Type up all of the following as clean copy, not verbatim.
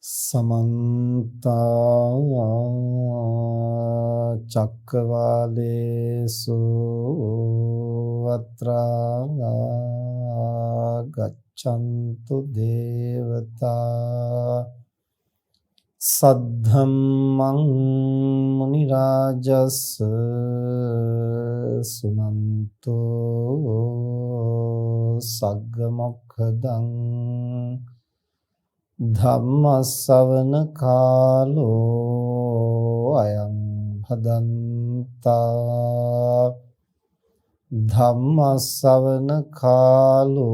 समन्त चक्रवालेषु अत्रा गच्छन्तु देवता सद्धम्मं मुनिराजस् सुनन्तो सग्गमोक्खदं ධම්මස්සවන කාලෝ අයං භදන්තා ධම්මස්සවන කාලෝ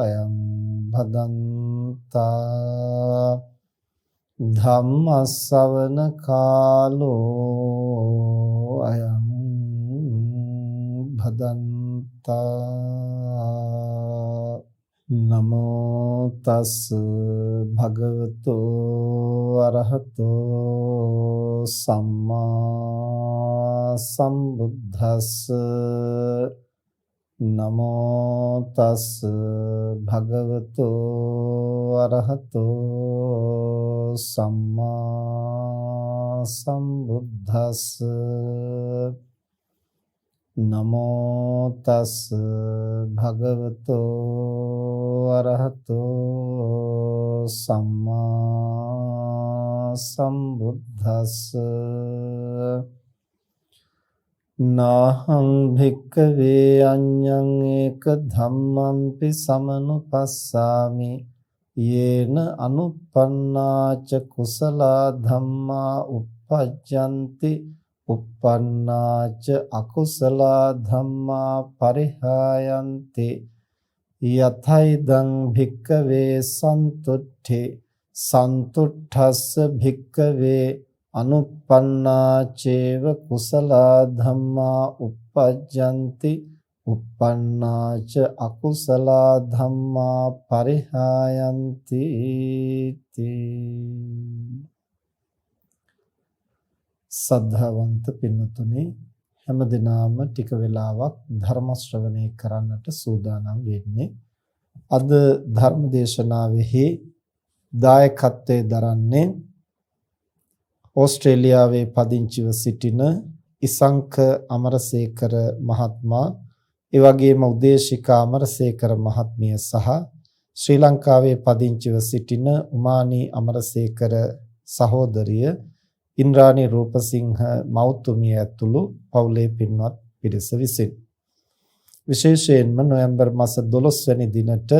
අයං භදන්තා ධම්මස්සවන කාලෝ අයං භදන්තා නමෝ තස් භගවතෝ අරහතෝ සම්මා සම්බුද්දස්ස නමෝ තස් භගවතෝ අරහතෝ සම්මා සම්බුද්දස්ස නමෝ තස් භගවතෝ අරහතෝ සම්මා සම්බුද්දස්ස නාහං භික්ඛවේ අඤ්ඤං ඒක ධම්මංපි සමනුපස්සාමි යේන අනුප්පන්නාච කුසලා ධම්මා uppajjanti uppannāca akusala dhamma parihayanti yathaidang bhikkave santutte santuttassa bhikkave anuppannāceva kusala dhamma uppajjanti uppannāca akusala dhamma parihayanti සද්ධාවන්ත පින්නතුනි හැම දිනම ටික වෙලාවක් ධර්ම ශ්‍රවණය කරන්නට සූදානම් වෙන්නේ. අද ධර්ම දේශනාවෙහි දායකත්වයේ දරන්නේ ඕස්ට්‍රේලියාවේ පදිංචිව සිටින ඉසංක අමරසේකර මහත්මයා, ඒ වගේම උදේශිකා අමරසේකර මහත්මිය සහ ශ්‍රී ලංකාවේ පදිංචිව සිටින උමානී අමරසේකර සහෝදරිය ඉන්ද්‍රාණී රූපසිංහ මෞතුමිය ඇතුළු පවුලේ පින්වත් පිරිස විසින් විශේෂයෙන්ම නොවැම්බර් මාස 12 වැනි දිනට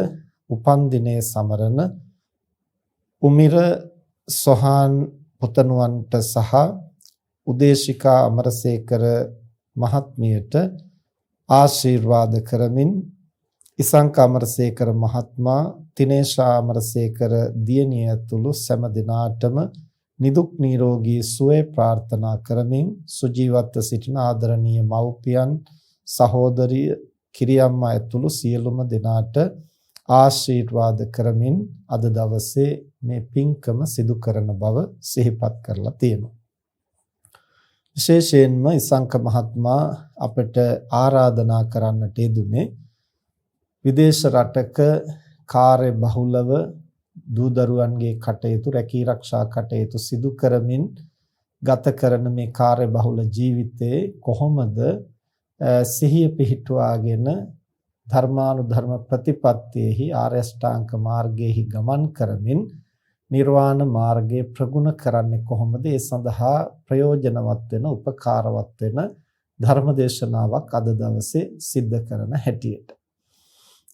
උපන් දිනයේ සමරන උමිර සොහාන් පුතණුවන්ට සහ උදේශිකා අමරසේකර මහත්මියට ආශිර්වාද කරමින් ඉසංක අමරසේකර මහත්මයා, තිනේෂා අමරසේකර දියණිය ඇතුළු සෑම දිනාටම නිදුක් නිරෝගී සුවය ප්‍රාර්ථනා කරමින් සුජීවත්ව සිටින ආදරණීය මව්පියන්, සහෝදරිය, කිරියම්මා ඇතුළු සියලුම දෙනාට ආශිර්වාද කරමින් අද දවසේ මේ පින්කම සිදු කරන බව සිහිපත් කරලා තියෙනවා. විශේෂයෙන්ම ඉසංක මහත්මයා අපට ආරාධනා කරන්නට යෙදුනේ විදේශ රටක කාර්ය බහුලව දූ දරුවන්ගේ කටයුතු, රැකී ආරක්ෂා කටයුතු සිදු කරමින් ගත කරන මේ කාර්ය බහුල ජීවිතයේ කොහොමද සිහිය පිහිටුවාගෙන ධර්මානුධර්ම ප්‍රතිපත්තියෙහි ආර්ය අෂ්ටාංග මාර්ගයේහි ගමන් කරමින් නිර්වාණ මාර්ගයේ ප්‍රගුණ කරන්නේ කොහොමද? ඒ සඳහා ප්‍රයෝජනවත් වෙන, උපකාරවත් වෙන ධර්ම දේශනාවක් අද දවසේ සිද්ධ කරන හැටියට.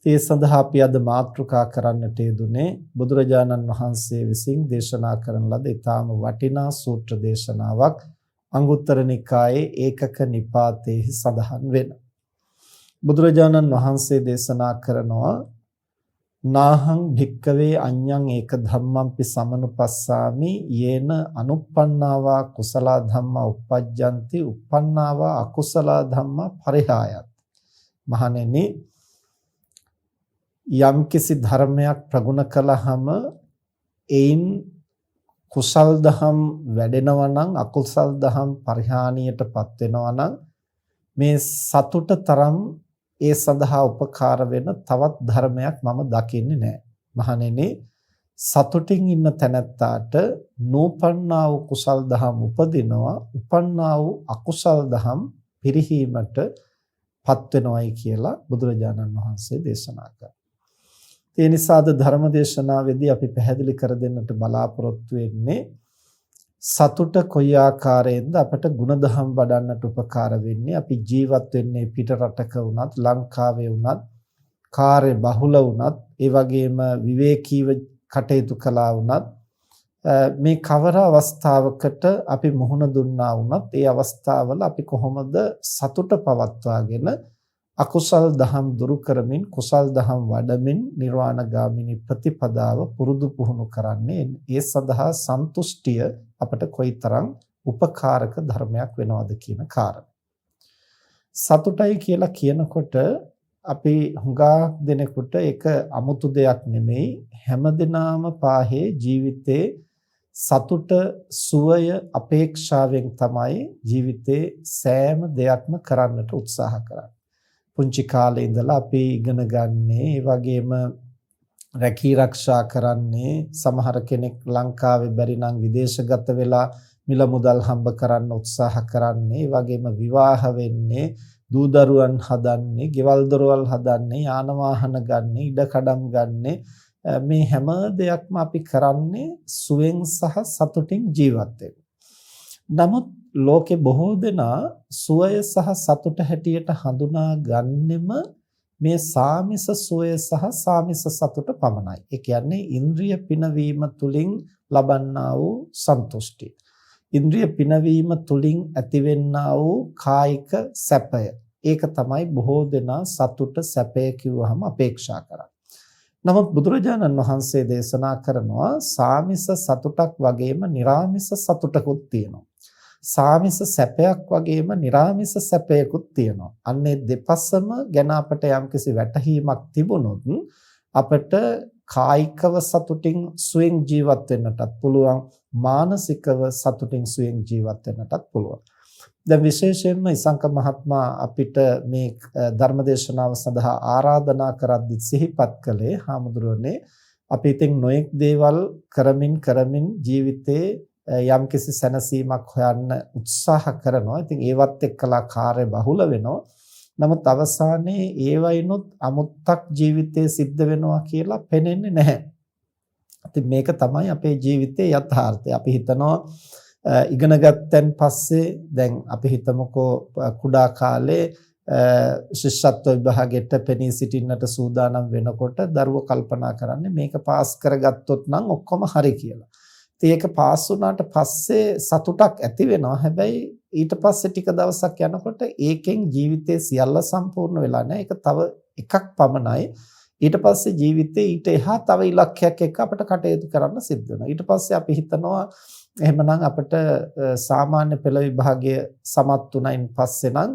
ඒ සඳහා අපි අද මාතෘකා කරන්නට යෙදුනේ බුදුරජාණන් වහන්සේ විසින් දේශනා කරන ලද ඊටාම වටිනා සූත්‍ර දේශනාවක් අංගුත්තර නිකායේ ඒකක නිපාතේහි සඳහන් වෙන. බුදුරජාණන් වහන්සේ දේශනා කරනවා නාහං භික්කවේ අඤ්ඤං ඒක ධම්මංපි සමනුපස්සාමි යේන අනුප්පන්නාවා කුසලා ධම්මා uppajjanti uppannāvā akusala ධම්මා පරිහායත්. මහණෙනි, යම්කිසි ධර්මයක් ප්‍රගුණ කළාම එයින් කුසල් දහම් වැඩෙනවා නම් අකුසල් දහම් පරිහානියටපත් වෙනවා නම් මේ සතුට තරම් ඒ සඳහා උපකාර වෙන තවත් ධර්මයක් මම දකින්නේ නැහැ. මහණෙනි, සතුටින් ඉන්න තැනැත්තාට නූපන්නා වූ කුසල් දහම් උපදිනවා, උපන්නා වූ අකුසල් දහම් පිරිහීමට පත් වෙනවයි කියලා බුදුරජාණන් වහන්සේ දේශනා කළා. ඒ නිසා ධර්ම දේශනාවේදී අපි පැහැදිලි කර දෙන්නට බලාපොරොත්තු වෙන්නේ සතුට කොයි ආකාරයෙන්ද අපට ಗುಣධම් වඩන්නට උපකාර වෙන්නේ. අපි ජීවත් වෙන්නේ පිට රටක වුණත්, ලංකාවේ වුණත්, කාර්ය බහුල වුණත්, ඒ වගේම විවේකීව කටයුතු කළා වුණත්, මේ කවර අවස්ථාවකට අපි මුහුණ දුන්නා වුණත් ඒ අවස්ථාවල අපි කොහොමද සතුට පවත්වාගෙන අකුසල් දහම් දුරු කරමින් කුසල් දහම් වඩමින් නිර්වාණගාමිනී ප්‍රතිපදාව පුරුදු පුහුණු කරන්නේ. ඒ සඳහා සන්තුෂ්ටිය අපට කොයිතරම් උපකාරක ධර්මයක් වෙනවද කියන කාරණා. සතුටයි කියලා කියනකොට අපි හුඟා දෙනෙකුට ඒක 아무තු දෙයක් නෙමෙයි. හැමදෙනාම පාහේ ජීවිතේ සතුට සුවය අපේක්ෂාවෙන් තමයි ජීවිතේ සෑම දෙයක්ම කරන්නට උත්සාහ කරන්නේ. පුංචි කාලේ ඉඳලා අපි ඉගෙන ගන්නේ, ඒ වගේම රැකී ආරක්ෂා කරන්නේ, සමහර කෙනෙක් ලංකාවේ බැරි නම් විදේශගත වෙලා මිල මුදල් හම්බ කරන්න උත්සාහ කරන්නේ, ඒ වගේම විවාහ වෙන්නේ, දූ දරුවන් හදන්නේ, ගෙවල් දොරවල් හදන්නේ, යාන වාහන ගන්නේ, ඉඩකඩම් ගන්නේ, මේ හැම දෙයක්ම අපි කරන්නේ සුවෙන් සහ සතුටින් ජීවත් වෙන්න. නමුත් ලෝකේ බොහෝ දෙනා සුවය සහ සතුට හැටියට හඳුනා ගන්නෙම මේ සාමිස සුවය සහ සාමිස සතුට පමණයි. ඒ කියන්නේ ඉන්ද්‍රිය පිනවීම තුලින් ලබන්නා වූ සන්තුෂ්ටිය. ඉන්ද්‍රිය පිනවීම තුලින් ඇතිවෙන්නා වූ කායික සැපය. ඒක තමයි බොහෝ දෙනා සතුට සැපය කිව්වහම අපේක්ෂා කරන්නේ. නමුත් බුදුරජාණන් වහන්සේ දේශනා කරනවා සාමිස සතුටක් වගේම නිරාමිස සතුටකුත් තියෙනවා. සාමිස සැපයක් වගේම නිරාමිස සැපයකුත් තියෙනවා. අන්නේ දෙපසම ගැන අපට යම්කිසි වැටහීමක් තිබුණොත් අපට කායිකව සතුටින් සුවෙන් ජීවත් වෙන්නටත් පුළුවන්, මානසිකව සතුටින් සුවෙන් ජීවත් වෙන්නටත් පුළුවන්. දැන් විශේෂයෙන්ම ඉසංක මහත්මයා අපිට මේ ධර්මදේශනාව සඳහා ආරාධනා කරද්දී සිහිපත් කළේ හාමුදුරුවනේ අපි ඉතින් නොඑක් දේවල් කරමින් ජීවිතේ යම්කිසි සැනසීමක් හොයන්න උත්සාහ කරනවා. ඉතින් ඒවත් එක්කලා කාර්ය බහුල වෙනවා. නමුත් අවසානයේ ඒවයිනොත් අමුත්තක් ජීවිතේ සිද්ධ වෙනවා කියලා පෙනෙන්නේ නැහැ. ඉතින් මේක තමයි අපේ ජීවිතයේ යථාර්ථය. අපි හිතනවා ඉගෙන ගත්තන් පස්සේ දැන් අපි හිතමුකෝ කුඩා කාලේ ශිෂ්‍යත්ව විභාගයට පෙනී සිටින්නට සූදානම් වෙනකොට දරුවෝ කල්පනා කරන්නේ මේක පාස් කරගත්තොත් නම් ඔක්කොම හරි කියලා. ඉතින් ඒක පාස් වුණාට පස්සේ සතුටක් ඇති වෙනවා. හැබැයි ඊට පස්සේ ටික දවසක් යනකොට ඒකෙන් ජීවිතේ සියල්ල සම්පූර්ණ වෙලා නැහැ. ඒක තව එකක් පමණයි. ඊට පස්සේ ජීවිතේ ඊට එහා තව ඉලක්කයක් එක්ක අපිට කටයුතු කරන්න සිද්ධ වෙනවා. ඊට පස්සේ අපි හිතනවා එහෙමනම් අපිට සාමාන්‍ය පෙළ විභාගය සමත් වුණයින් පස්සේ නම්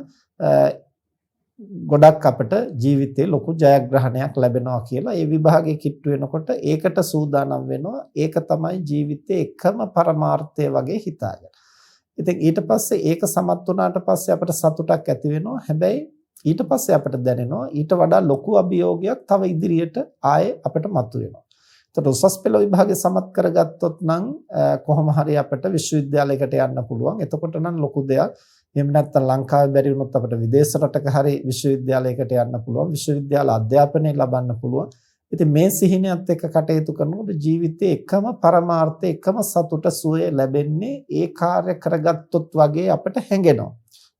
ගොඩක් අපිට ජීවිතේ ලොකු ජයග්‍රහණයක් ලැබෙනවා කියලා. ඒ විභාගයේ කිට්ටු වෙනකොට ඒකට සූදානම් වෙනවා. ඒක තමයි ජීවිතේ එකම පරමාර්ථය වගේ හිතාගෙන. ඉතින් ඊට පස්සේ ඒක සමත් වුණාට පස්සේ අපිට සතුටක් ඇති වෙනවා. හැබැයි ඊට පස්සේ අපිට දැනෙනවා ඊට වඩා ලොකු අභියෝගයක් තව ඉදිරියට ආයේ අපිට මතුවෙනවා. ඒතර උසස් පෙළ විභාගේ සමත් කරගත්තොත් නම් කොහොම හරි අපිට විශ්වවිද්‍යාලයකට යන්න පුළුවන්. එතකොට නම් ලොකු දෙයක්. එහෙම නැත්නම් ලංකාවේ බැරි වුණොත් අපිට විදේශ රටක හරි විශ්වවිද්‍යාලයකට යන්න පුළුවන්. විශ්වවිද්‍යාල අධ්‍යාපනය ලබන්න පුළුවන්. ඉතින් මේ සිහිනයත් එක්ක කටයුතු කරනකොට ජීවිතේ එකම පරමාර්ථය, එකම සතුට සුවය ලැබෙන්නේ ඒ කාර්ය කරගත්තොත් වගේ අපිට හැඟෙනවා.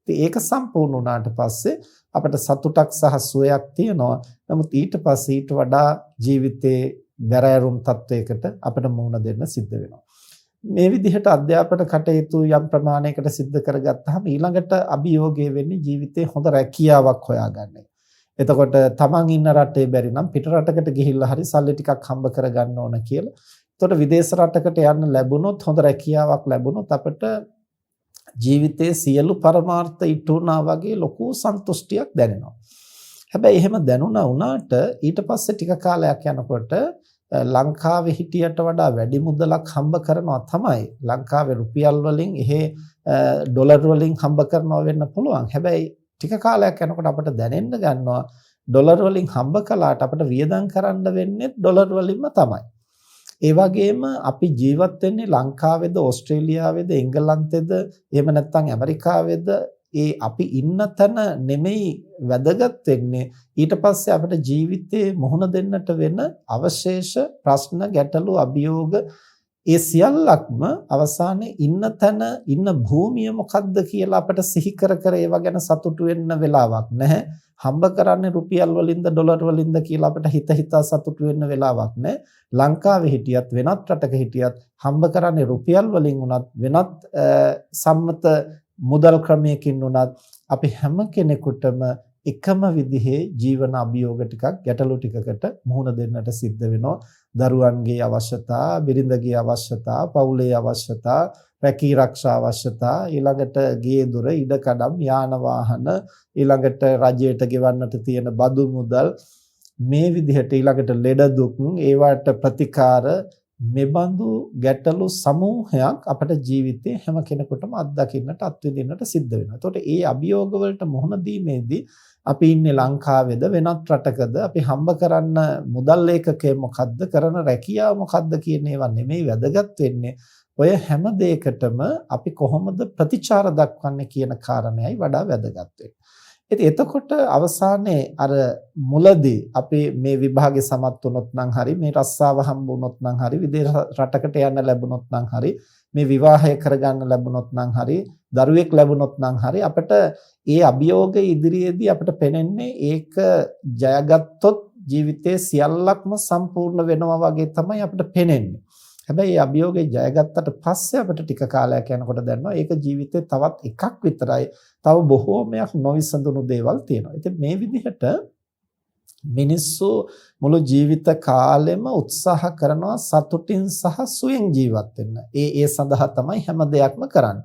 ඉතින් ඒක සම්පූර්ණ වුණාට පස්සේ අපිට සතුටක් සහ සුවයක් තියෙනවා. නමුත් ඊට පස්සේ ඊට වඩා ජීවිතේ බැරෑරුම් තත්වයකට අපිට මුහුණ දෙන්න සිද්ධ වෙනවා. මේ විදිහට අධ්‍යාපන කටයුතු යම් ප්‍රමාණයකට සිද්ධ කරගත්තාම ඊළඟට අභියෝගය වෙන්නේ ජීවිතේ හොඳ රැකියාවක් හොයාගන්න. එතකොට තමන් ඉන්න රටේ බැරි නම් පිට රටකට ගිහිල්ලා හරි සල්ලි ටිකක් හම්බ කරගන්න ඕන කියලා. එතකොට විදේශ රටකට යන්න ලැබුණොත්, හොඳ රැකියාවක් ලැබුණොත් අපිට ජීවිතයේ සියලු පරමාර්ථ ඉටුණා වගේ ලොකු සන්තුෂ්ටියක් දැනෙනවා. හැබැයි එහෙම දැනුණා වුණාට ඊට පස්සේ ටික කාලයක් යනකොට ලංකාවේ හිටියට වඩා වැඩි මුදලක් හම්බ කරනවා තමයි. ලංකාවේ රුපියල් වලින් එහෙ ඩොලර් වලින් හම්බ කරනවා වෙන්න පුළුවන්. හැබැයි ටික කාලයක් යනකොට අපිට දැනෙන්න ගන්නවා ඩොලර් වලින් හම්බ කළාට අපිට වියදම් කරන්න වෙන්නේ ඩොලර් වලින්ම තමයි. ඒ වගේම අපි ජීවත් වෙන්නේ ලංකාවේද ඕස්ට්‍රේලියාවේද එංගලන්තේද එහෙම නැත්නම් ඇමරිකාවේද ඒ අපි ඉන්න තැන නෙමෙයි වැදගත් වෙන්නේ ඊට පස්සේ අපිට ජීවිතේ මුහුණ දෙන්නට වෙන අවශේෂ ප්‍රශ්න ගැටලු අභියෝග ඒ සියල්ලක්ම අවසානයේ ඉන්න තැන ඉන්න භූමිය මොකද්ද කියලා අපිට සිහි කර කර ඒව ගැන සතුටු වෙන්න වෙලාවක් නැහැ. හම්බ කරන්නේ රුපියල් වලින්ද ඩොලර් වලින්ද කියලා අපිට හිතා සතුටු වෙන්න වෙලාවක් නැහැ. ලංකාවේ හිටියත් වෙනත් රටක හිටියත් හම්බ කරන්නේ රුපියල් වලින් උනත් වෙනත් සම්මත මුදල් ක්‍රමයකින් උනත් අපි හැම කෙනෙකුටම එකම විදිහේ ජීවන අභියෝග ටිකක් ගැටලු ටිකකට මුහුණ දෙන්නට සිද්ධ වෙනවා. දරුවන්ගේ අවශ්‍යතා, බිරිඳගේ අවශ්‍යතා, පවුලේ අවශ්‍යතා, රැකී ආරක්ෂා අවශ්‍යතා, ඊළඟට ගේ දොර, ඉඩකඩම්, යාන වාහන, ඊළඟට රජයට ගෙවන්නට තියෙන බදු මුදල් මේ විදිහට ඊළඟට ලෙඩ දුක් ඒවට ප්‍රතිකාර මෙබඳු ගැටලු සමූහයක් අපේ ජීවිතේ හැම කෙනෙකුටම අත්දකින්නට අත්විඳින්නට සිද්ධ වෙනවා. එතකොට මේ අභියෝග වලට මුහුණ දීමේදී අපි ඉන්නේ ලංකාවේද වෙනත් රටකද අපි හම්බ කරන්න මුදල් ඒකකය මොකද්ද කරන රැකියාව මොකද්ද කියන ඒවා නෙමෙයි වැදගත් වෙන්නේ. ඔය හැම දෙයකටම අපි කොහොමද ප්‍රතිචාර දක්වන්නේ කියන කාරණේයි වඩා වැදගත් වෙන්නේ. ඉතින් එතකොට අවසානයේ අර මුලදී අපි මේ විභාගේ සමත් වුණොත් නම් හරි මේ රස්සාව හම්බ වුණොත් නම් හරි විදේශ රටකට යන්න ලැබුණොත් නම් හරි මේ විවාහය කරගන්න ලැබුණොත් නම් හරි දරුවෙක් ලැබුණොත් නම් හරි අපිට ඒ අභියෝග ඉදිරියේදී අපිට පෙනෙන්නේ ඒක ජයගත්තොත් ජීවිතයේ සියල්ලක්ම සම්පූර්ණ වෙනවා වගේ තමයි අපිට පෙනෙන්නේ. හැබැයි මේ අභියෝගේ ජයගත්තට පස්සේ අපිට ටික කාලයක් යනකොට දැනෙනවා ඒක ජීවිතේ තවත් එකක් විතරයි. තව බොහෝමයක් නොවිසඳුණු දේවල් තියෙනවා. ඉතින් මේ විදිහට මිනිස්සු මුළු ජීවිත කාලෙම උත්සාහ කරනවා සතුටින් සහ සුවෙන් ජීවත් වෙන්න. ඒ සඳහා තමයි හැම දෙයක්ම කරන්නේ.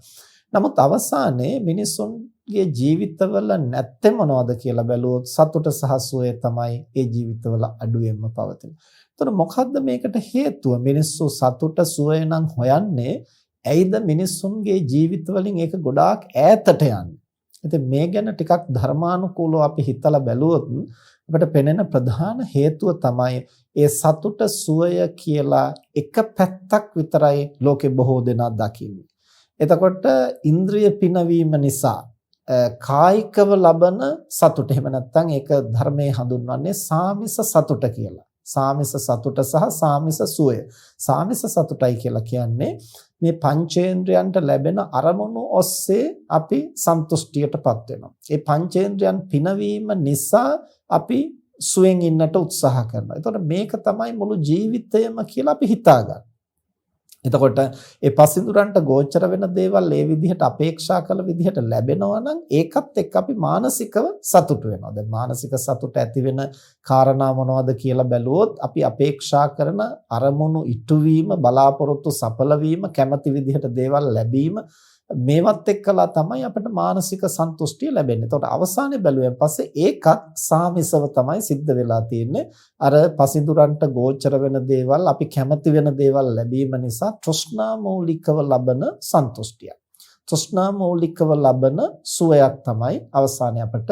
නමුත් අවසානයේ මිනිසුන්ගේ ජීවිතවල නැත්තේ මොනවද කියලා බැලුවොත් සතුට සහ සුවය තමයි ඒ ජීවිතවල අඩුවෙන්ම පවතින. එතකොට මොකද්ද මේකට හේතුව? මිනිස්සු සතුට සුවය නම් හොයන්නේ ඇයිද මිනිසුන්ගේ ජීවිත වලින් ඒක ගොඩාක් ඈතට යන්නේ. ඉතින් මේ ගැන ටිකක් ධර්මානුකූලව අපි හිතලා බැලුවොත් අපිට පෙනෙන ප්‍රධාන හේතුව තමයි ඒ සතුට සුවය කියලා එක පැත්තක් විතරයි ලෝකේ බොහෝ දෙනා දකින්නේ. එතකොට ඉන්ද්‍රිය පිනවීම නිසා කායිකව ලබන සතුට එහෙම නැත්නම් ඒක ධර්මයේ හඳුන්වන්නේ සාමිස සතුට කියලා. සාමිස සතුට සහ සාමිස සුවය. සාමිස සතුටයි කියලා කියන්නේ මේ පංචේන්ද්‍රයන්ට ලැබෙන අරමුණු ඔස්සේ අපි සන්තුෂ්ටියටපත් වෙනවා. ඒ පංචේන්ද්‍රයන් පිනවීම නිසා අපි සුවෙන් ඉන්නට උත්සාහ කරනවා. එතකොට මේක තමයි මුළු ජීවිතයම කියලා අපි හිතාගන්න. එතකොට ඒ පසින්දුරන්ට ගෝචර වෙන දේවල් ඒ විදිහට අපේක්ෂා කළ විදිහට ලැබෙනවා නම් ඒකත් එක්ක අපි මානසිකව සතුටු වෙනවා. දැන් මානසික සතුට ඇති වෙන කාරණා මොනවද කියලා බැලුවොත් අපි අපේක්ෂා කරන අරමුණු ඉටුවීම, බලාපොරොත්තු සඵල වීම, කැමති විදිහට දේවල් ලැබීම මේවත් එක්කලා තමයි අපිට මානසික සන්තුෂ්ටිය ලැබෙන්නේ. එතකොට අවසානයේ බැලුවෙන් පස්සේ ඒකත් සාමිසව තමයි සිද්ධ වෙලා තියෙන්නේ. අර පසින්දුරන්ට ගෝචර වෙන දේවල්, අපි කැමති වෙන දේවල් ලැබීම නිසා තෘෂ්ණා මූලිකව ලබන සන්තුෂ්ටිය. තෘෂ්ණා මූලිකව ලබන සුවයක් තමයි අවසානයේ අපිට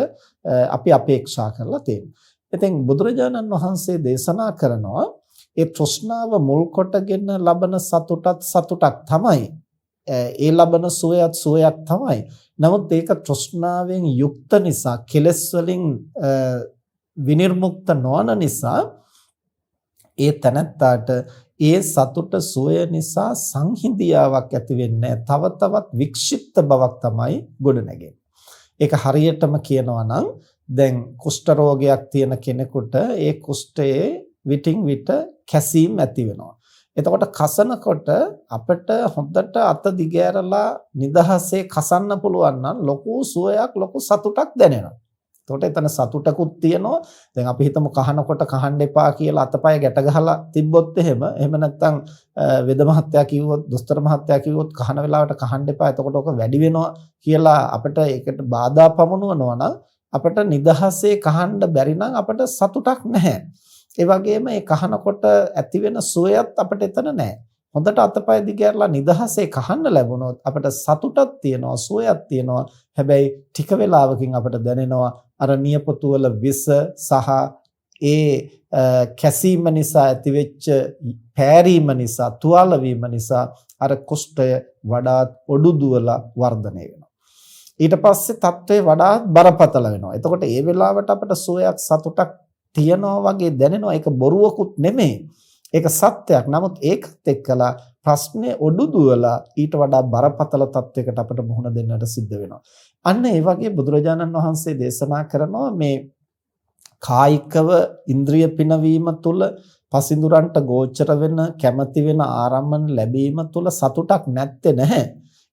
අපි අපේක්ෂා කරලා තියෙන්නේ. ඉතින් බුදුරජාණන් වහන්සේ දේශනා කරනවා ඒ තෘෂ්ණාව මුල් කොටගෙන ලබන සතුටත් සතුටක් තමයි. ඒ ලබන සුවයත් සුවයක් තමයි. නමුත් ඒක තෘෂ්ණාවෙන් යුක්ත නිසා, කෙලෙස් වලින් විනිර්මුක්ත නොවන නිසා ඒ තනත්තාට ඒ සතුට සුවය නිසා සංහිඳියාවක් ඇති වෙන්නේ තව තවත් වික්ෂිප්ත බවක් තමයි ගොඩනැගෙන්නේ. ඒක හරියටම කියනවා නම් දැන් කුෂ්ඨ රෝගයක් තියෙන කෙනෙකුට ඒ කුෂ්ඨයේ විටින් විට කැසීම් ඇති වෙනවා. එතකොට කසනකොට අපිට හොඳට අත දිගෑරලා නිදහසේ කසන්න පුළුවන් නම් ලොකු සුවයක්, ලොකු සතුටක් දැනෙනවා. එතකොට එතන සතුටකුත් තියෙනවා. දැන් අපි හිතමු කහනකොට කහන්න එපා කියලා අතපය ගැට ගහලා තිබ්බොත් එහෙම නැත්නම් වෙද මහත්තයා කිව්වොත්, දොස්තර මහත්තයා කිව්වොත් කහන වෙලාවට කහන්න එපා. එතකොට ඔක වැඩි වෙනවා කියලා අපිට ඒකට බාධා පමුණුවනවා නම් අපිට නිදහසේ කහන්න බැරි නම් අපිට සතුටක් නැහැ. ඒ වගේම ඒ කහනකොට ඇති වෙන සුවයත් අපිට එතන නැහැ. හොඳට අතපය දිගෑරලා නිදහසේ කහන්න ලැබුණොත් අපිට සතුටක් තියෙනවා, සුවයක් තියෙනවා. හැබැයි ටික වෙලාවකින් අපිට දැනෙනවා අර නියපොතු වල විස සහ කැසීම නිසා ඇතිවෙච්ච පෑරීම නිසා තුවාල වීම නිසා අර කුෂ්ඨය වඩාත් ඔඩු දුවලා වර්ධනය වෙනවා. ඊට පස්සේ තත්ත්වය වඩාත් බරපතල වෙනවා. එතකොට ඒ වෙලාවට අපිට සුවයක් සතුටක් තියනවා වගේ දැනෙනවා. ඒක බොරුවකුත් නෙමෙයි. ඒක සත්‍යයක්. නමුත් ඒකත් එක්කලා ප්‍රශ්නේ ඔඩු දුවලා ඊට වඩා බරපතල තත්වයකට අපිට මුහුණ දෙන්නට සිද්ධ වෙනවා. අන්න ඒ වගේ බුදුරජාණන් වහන්සේ දේශනා කරනවා මේ කායිකව ඉන්ද්‍රිය පිනවීම තුළ පසින්දුරන්ට ගෝචර වෙන කැමැති වෙන ආරම්මන ලැබීම තුළ සතුටක් නැත්තේ නැහැ.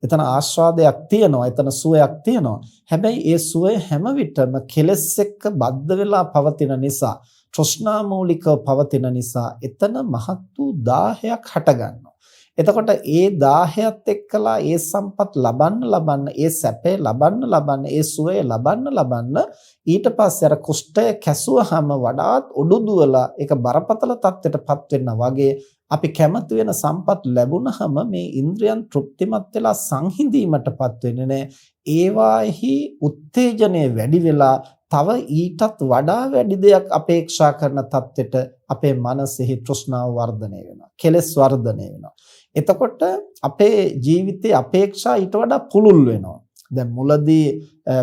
එතන ආස්වාදයක් තියෙනවා, එතන සුවයක් තියෙනවා. හැබැයි ඒ සුවය හැම විටම කෙලෙස් එක්ක බද්ධ වෙලා පවතින නිසා, තෘෂ්ණා මූලිකව පවතින නිසා එතන මහත් වූ දාහයක් හටගන්නවා. එතකොට ඒ 10ත් එක්කලා ඒ සම්පත් ලබන්න ඒ සැපේ ලබන්න ඒ සුවය ලබන්න ඊට පස්සේ අර කුෂ්ඨය කැසුවහම වඩාත් ඔඩු දුවලා ඒක බරපතල තත්ත්වයටපත් වෙනවා වගේ අපි කැමති වෙන සම්පත් ලැබුණහම මේ ඉන්ද්‍රියන් තෘප්තිමත් වෙලා සංහිඳීමටපත් වෙන්නේ නැහැ. ඒවාෙහි උත්තේජනය වැඩි වෙලා තව ඊටත් වඩා වැඩි දෙයක් අපේක්ෂා කරන තත්ත්වෙට අපේ මනසෙහි තෘෂ්ණාව වර්ධනය වෙනවා. කෙලෙස් වර්ධනය වෙනවා. එතකොට අපේ ජීවිතයේ අපේක්ෂා ඊට වඩා පුළුල් වෙනවා. දැන් මුලදී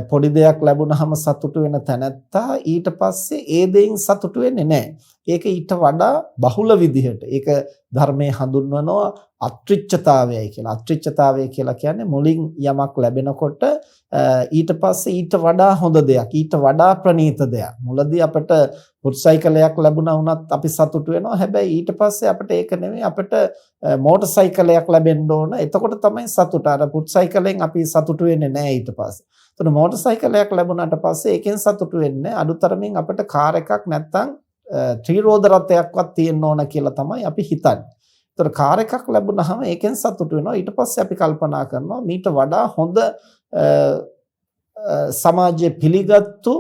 පොඩි දෙයක් ලැබුණාම සතුටු වෙන තැනැත්තා ඊට පස්සේ ඒ දෙයින් සතුටු වෙන්නේ නැහැ. ඒක ඊට වඩා බහුල විදිහට ඒක ධර්මයේ හඳුන්වනවා අත්‍රිච්ඡතාවයයි කියලා. අත්‍රිච්ඡතාවය කියලා කියන්නේ මුලින් යමක් ලැබෙනකොට ඊට පස්සේ ඊට වඩා හොඳ දෙයක්, ඊට වඩා ප්‍රණීත දෙයක්. මුලදී අපිට පුත්සයිකලයක් ලැබුණා වුණත් අපි සතුටු වෙනවා. හැබැයි ඊට පස්සේ අපිට ඒක නෙමෙයි, අපිට මෝටර් සයිකලයක් ලැබෙන්න ඕන. එතකොට තමයි සතුට. අර පුත්සයිකලෙන් අපි සතුටු වෙන්නේ නැහැ ඊට පස්සේ. එතකොට මෝටර් සයිකලයක් ලැබුණාට පස්සේ ඒකෙන් සතුටු වෙන්නේ අඩුතරමින් අපිට කාර් එකක් නැත්තම් ත්‍රිරෝද රථයක්වත් තියෙන්න ඕන කියලා තමයි අපි හිතන්නේ. ඒතර කාර් එකක් ලැබුණාම ඒකෙන් සතුටු වෙනවා. ඊට පස්සේ අපි කල්පනා කරනවා මීට වඩා හොඳ සමාජයේ පිළිගත්තු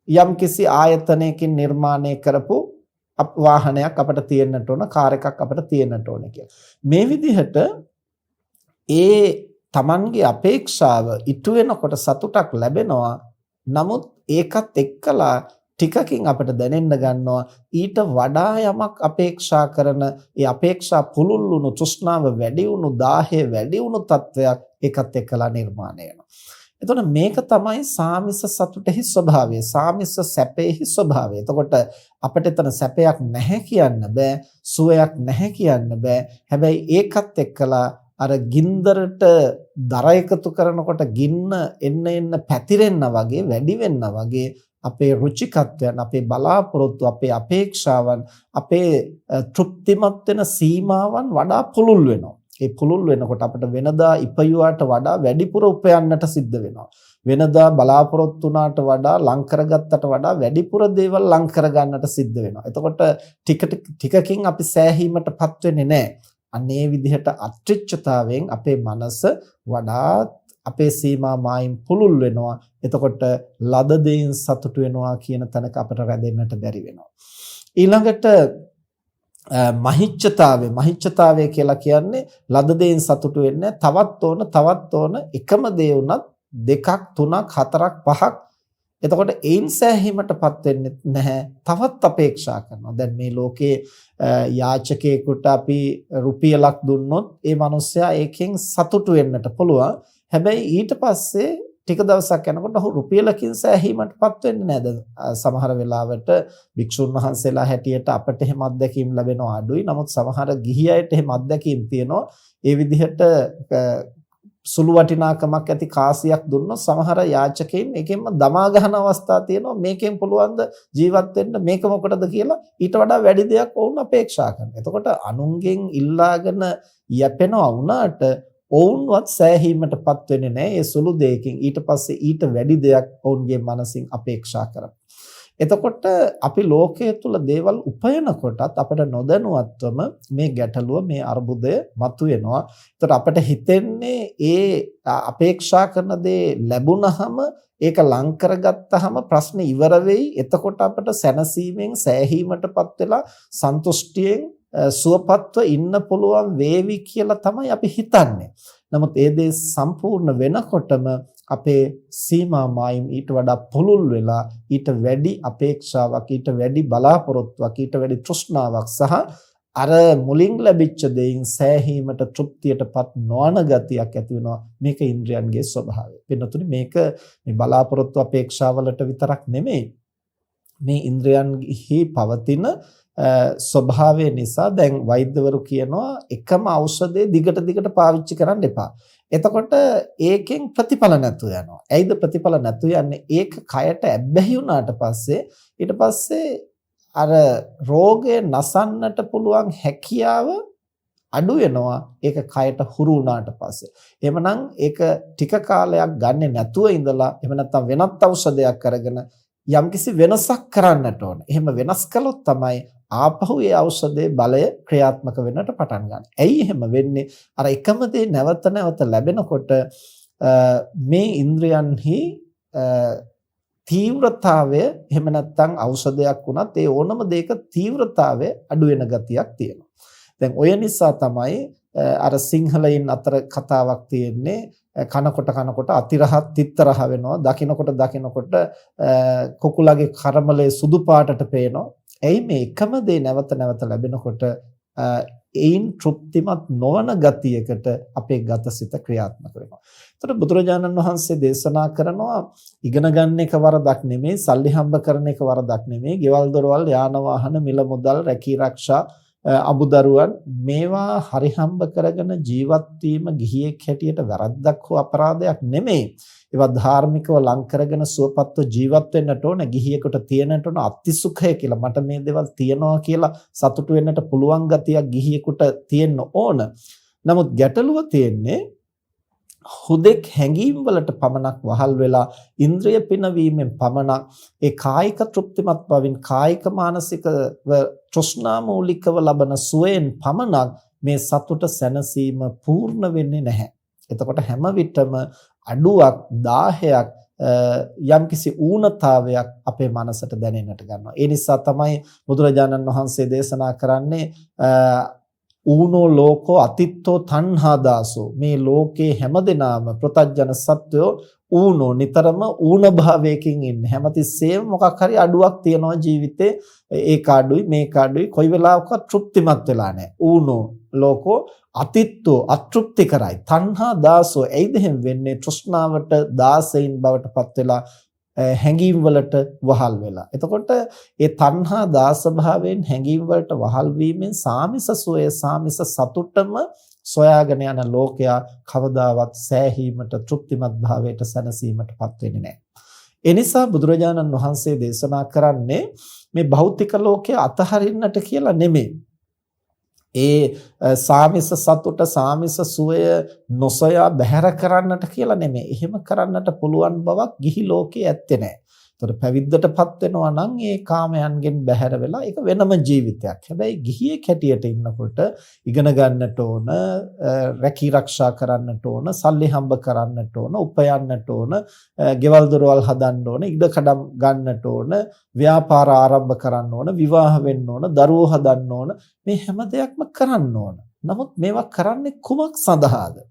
යම්කිසි ආයතනයකින් නිර්මාණය කරපු වාහනයක් අපිට තියෙන්නට ඕන, කාර් එකක් අපිට තියෙන්නට ඕන කියලා. මේ විදිහට ඒ Tamanගේ අපේක්ෂාව ඉටු වෙනකොට සතුටක් ලැබෙනවා. නමුත් ඒකත් එක්කලා ටිකකින් අපිට දැනෙන්න ගන්නවා ඊට වඩා යමක් අපේක්ෂා කරන, ඒ අපේක්ෂා පුළුල් වුණු, තෘෂ්ණාව වැඩි වුණු, දාහය වැඩි වුණු තත්වයක් ඒකත් එක්කලා නිර්මාණය වෙනවා. එතකොට මේක තමයි සාමිස සතුටෙහි ස්වභාවය, සාමිස සැපෙහි ස්වභාවය. එතකොට අපිට එතන සැපයක් නැහැ කියන්න බෑ, සුවයක් නැහැ කියන්න බෑ. හැබැයි ඒකත් එක්කලා අර ගින්දරට දර එකතු කරනකොට ගින්න එන්න පැතිරෙන්න වගේ, වැඩි වෙන්න වගේ අපේ රුචිකත්වයන්, අපේ බලාපොරොත්තු, අපේ අපේක්ෂාවන්, අපේ තෘප්තිමත් වෙන සීමාවන් වඩා පුළුල් වෙනවා. ඒ පුළුල් වෙනකොට අපිට වෙනදා ඉපයුවාට වඩා වැඩිපුර උපයන්නට සිද්ධ වෙනවා. වෙනදා බලාපොරොත්තු වුණාට වඩා ලං කරගත්තට වඩා වැඩිපුර දේවල් ලං කරගන්නට සිද්ධ වෙනවා. එතකොට ටිකකින් අපි සෑහීමටපත් වෙන්නේ නැහැ. අනේ විදිහට අත්‍රිච්ඡතාවයෙන් අපේ මනස වඩාත් අපේ සීමා මායින් පුළුල් වෙනවා. එතකොට ලද දෙයින් සතුටු වෙනවා කියන තැනක අපට රැඳෙන්නට බැරි වෙනවා. ඊළඟට මහිච්ඡතාවය කියලා කියන්නේ ලද දෙයින් සතුටු වෙන්නේ තවත් ඕන එකම දේ වුණත් 2ක් 3ක් 4ක් 5ක්. එතකොට ඒන් සෑහීමටපත් වෙන්නේ නැහැ, තවත් අපේක්ෂා කරනවා. දැන් මේ ලෝකේ යාචකයෙකුට අපි රුපියලක් දුන්නොත් ඒ මිනිස්සයා ඒකෙන් සතුටු වෙන්නට පුළුවන්. හැබැයි ඊට පස්සේ ටික දවසක් යනකොට ඔහු රුපියලකින් සෑහීමටපත් වෙන්නේ නැහැ. දැන් සමහර වෙලාවට භික්ෂුන් වහන්සේලා හැටියට අපට එහෙම අත්දැකීම් ලැබෙනවා අඩුයි. නමුත් සමහර ගිහි අයට එහෙම අත්දැකීම් තියෙනවා. ඒ විදිහට සුළු වටිනාකමක් ඇති කාසියක් දුන්නොත් සමහර යාචකයින් එකෙන්ම දමා ගන්න අවස්ථා තියෙනවා. මේකෙන් පුළුවන් ද ජීවත් වෙන්න, මේක මොකටද කියලා ඊට වඩා වැඩි දෙයක් වුණ අපේක්ෂා කරනවා. එතකොට අනුන්ගෙන් ඉල්ලාගෙන යැපෙනවා වුණාට ඔවුන්වත් සෑහීමටපත් වෙන්නේ නැහැ. ඒ සුළු දෙයකින් ඊට පස්සේ ඊට වැඩි දෙයක් ඔවුන්ගේ මනසින් අපේක්ෂා කරනවා. එතකොට අපි ලෝකයේ තුල දේවල් උපයනකොටත් අපිට නොදැනුවත්වම මේ ගැටලුව, මේ අර්බුදය මතුවෙනවා. එතකොට අපිට හිතෙන්නේ ඒ අපේක්ෂා කරන දේ ලැබුණහම, ඒක ලං කරගත්තාම ප්‍රශ්න ඉවර වෙයි. එතකොට අපිට සැනසීමෙන්, සෑහීමටපත් වෙලා සන්තුෂ්ටියෙන් සුවපත්ව ඉන්න පුළුවන් වේවි කියලා තමයි අපි හිතන්නේ. නමුත් ඒ දේ සම්පූර්ණ වෙනකොටම අපේ සීමා මායිම් ඊට වඩා පුළුල් වෙලා ඊට වැඩි අපේක්ෂාවක් ඊට වැඩි බලාපොරොත්තුවක් ඊට වැඩි තෘෂ්ණාවක් සහ අර මුලින් ලැබිච්ච දෙයින් සෑහීමට තෘප්තියටපත් නොවන ගතියක් ඇති වෙනවා. මේක ඉන්ද්‍රයන්ගේ ස්වභාවය. වෙනතුනි මේක මේ බලාපොරොත්තු අපේක්ෂාවලට විතරක් නෙමෙයි. මේ ඉන්ද්‍රයන්හි පවතින ස්වභාවය නිසා දැන් වෛද්‍යවරු කියනවා එකම ඖෂධය දිගට පාවිච්චි කරන්න එපා. එතකොට ඒකෙන් ප්‍රතිඵල නැතු යනවා. ඇයිද ප්‍රතිඵල නැතු යන්නේ? ඒක කයට ඇබ්බැහි වුණාට පස්සේ ඊට පස්සේ අර රෝගය නසන්නට පුළුවන් හැකියාව අඩු වෙනවා. ඒක කයට හුරු වුණාට පස්සේ. එහෙමනම් ඒක ටික කාලයක් ගන්නෙ නැතුව ඉඳලා එහෙම නැත්නම් වෙනත් ඖෂධයක් අරගෙන යම්කිසි වෙනසක් කරන්නට ඕන. එහෙම වෙනස් කළොත් තමයි ආපහු ඒ ඖෂධයේ බලය ක්‍රියාත්මක වෙන්නට පටන් ගන්න. ඇයි එහෙම වෙන්නේ? අර එකම දේ නැවත නැවත ලැබෙනකොට මේ ඉන්ද්‍රයන්හි තීව්‍රතාවය එහෙම නැත්නම් ඖෂධයක් වුණත් ඒ ඕනම දෙයක තීව්‍රතාවය අඩු වෙන ගතියක් තියෙනවා. දැන් ඔය නිසා තමයි අර සිංහලයින් අතර කතාවක් තියෙන්නේ කනකොට අතිරහත් තිත්තරහ වෙනවා. දකිනකොට කුකුලගේ කර්මලේ සුදු පාටට පේනවා. එයි මේ එකම දේ නැවත නැවත ලැබෙනකොට ඒයින් තෘප්තිමත් නොවන ගතියකට අපේ ගතසිත ක්‍රියාත්මක වෙනවා. ඒතර බුදුරජාණන් වහන්සේ දේශනා කරනවා ඉගෙන ගන්න එක වරදක් නෙමෙයි, සල්ලි හම්බ කරන එක වරදක් නෙමෙයි, ගෙවල් දොරවල් යාන වාහන මිල මුදල් රැකී ආරක්ෂා අමුදරුවන් මේවා හරි හම්බ කරගෙන ජීවත් වීම ගිහියෙක් හැටියට වැරද්දක් හෝ අපරාධයක් නෙමෙයි. ඒවා ධාර්මිකව ලං කරගෙන සුවපත්ව ජීවත් වෙන්නට ඕන. ගිහියෙකුට තියෙන්නට ඕන අතිසුඛය කියලා. මට මේ දේවල් තියනවා කියලා සතුටු වෙන්නට පුළුවන් ගතියක් ගිහියෙකුට තියෙන්න ඕන. නමුත් ගැටලුව තියෙන්නේ හුදෙක් හැඟීම් වලට පමණක් වහල් වෙලා ඉන්ද්‍රිය පිනවීමෙන් පමණක් ඒ කායික තෘප්තිමත් බවින් කායික මානසික තෘෂ්ණා මූලිකව ලබන සුවයෙන් පමණක් මේ සතුට සැනසීම පූර්ණ වෙන්නේ නැහැ. එතකොට හැම විටම අඩුවක් 10ක් යම්කිසි ඌනතාවයක් අපේ මනසට දැනෙන්නට ගන්නවා. ඒ නිසා තමයි බුදුරජාණන් වහන්සේ දේශනා කරන්නේ ඌනෝ ලෝකෝ අතිත්තෝ තණ්හා දාසෝ. මේ ලෝකේ හැමදෙනාම ප්‍රතඥ සත්වයෝ ඌනෝ නිතරම ඌන භාවයකින් ඉන්නේ. හැමතිස්සෙම මොකක් හරි අඩුවක් තියනවා ජීවිතේ. ඒක අඩුයි මේක අඩුයි. කොයි වෙලාවකවත් තෘප්තිමත් වෙලා නැහැ. ඌනෝ ලෝකෝ අතිත්තෝ අතෘප්ති කරයි. තණ්හා දාසෝ. එයිද එහෙම වෙන්නේ? තෘෂ්ණාවට දාසයින් බවට පත් වෙලා හැඟීම් වලට වහල් වෙලා. එතකොට ඒ තණ්හා දාස භාවයෙන් හැඟීම් වලට වහල් වීමෙන් සාමිස සෝය සාමිස සතුටම සොයාගෙන යන ලෝකයා කවදාවත් සෑහීමට තෘප්තිමත් භාවයට සැනසීමටපත් වෙන්නේ නැහැ. ඒ නිසා බුදුරජාණන් වහන්සේ දේශනා කරන්නේ මේ භෞතික ලෝකය අතහරින්නට කියලා නෙමෙයි. ඒ සාමිස සතුට සාමිස සුවය නොසොයා බැහැර කරන්නට කියලා නෙමෙයි. එහෙම කරන්නට පුළුවන් බවක් ගිහි ලෝකේ ඇත්තේ නැහැ. ඒතකොට පැවිද්දටපත් වෙනවා නම් ඒ කාමයන්ගෙන් බැහැර වෙලා ඒක වෙනම ජීවිතයක්. හැබැයි ගිහියෙක් හැටියට ඉන්නකොට ඉගෙන ගන්නට ඕන, රැකී ආරක්ෂා කරන්නට ඕන, සල්ලි හම්බ කරන්නට ඕන, උපයන්නට ඕන, ගෙවල් දොරවල් හදන්න ඕන, ඉඩකඩම් ගන්නට ඕන, ව්‍යාපාර ආරම්භ කරන්න ඕන, විවාහ වෙන්න ඕන, දරුවෝ හදන්න ඕන. මේ හැම දෙයක්ම කරන්න ඕන. නමුත් මේවා කරන්නේ කුමක් සඳහාද?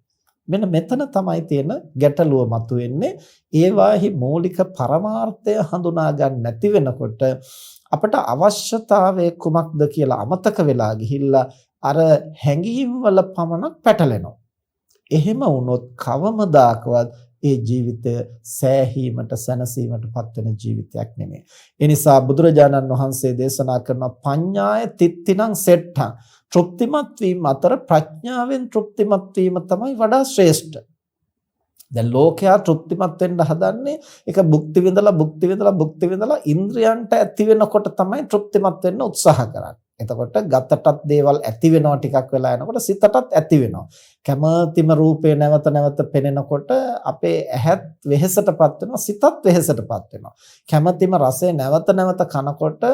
මෙන්න මෙතන තමයි තියෙන ගැටලුව මතුවෙන්නේ. ඒවාහි මූලික පරමාර්ථය හඳුනා ගන්න නැති වෙනකොට අපට අවශ්‍යතාවය කුමක්ද කියලා අමතක වෙලා ගිහිල්ලා අර හැඟීම් වල පමණක් පැටලෙනවා. එහෙම වුණොත් කවමදාකවත් ඒ ජීවිතය සෑහීමට සැනසීමටපත් වෙන ජීවිතයක් නෙමෙයි. ඒ නිසා බුදුරජාණන් වහන්සේ දේශනා කරන පඤ්ඤාය තිත්තිනං සෙට්ඨං තෘප්තිමත් වීම අතර ප්‍රඥාවෙන් තෘප්තිමත් වීම තමයි වඩා ශ්‍රේෂ්ඨ. දැන් ලෝකයා තෘප්තිමත් වෙන්න හදන්නේ ඒක භුක්ති විඳලා ඉන්ද්‍රයන්ට ඇති වෙනකොට තමයි තෘප්තිමත් වෙන්න උත්සාහ කරන්නේ. එතකොට ගතටත් දේවල් ඇති වෙනවා ටිකක් වෙලා යනකොට සිතටත් ඇති වෙනවා. කැමැතිම රූපේ නැවත නැවත පෙනෙනකොට අපේ ඇහත් වෙහෙසටපත් වෙනවා, සිතත් වෙහෙසටපත් වෙනවා. කැමැතිම රසය නැවත නැවත කනකොට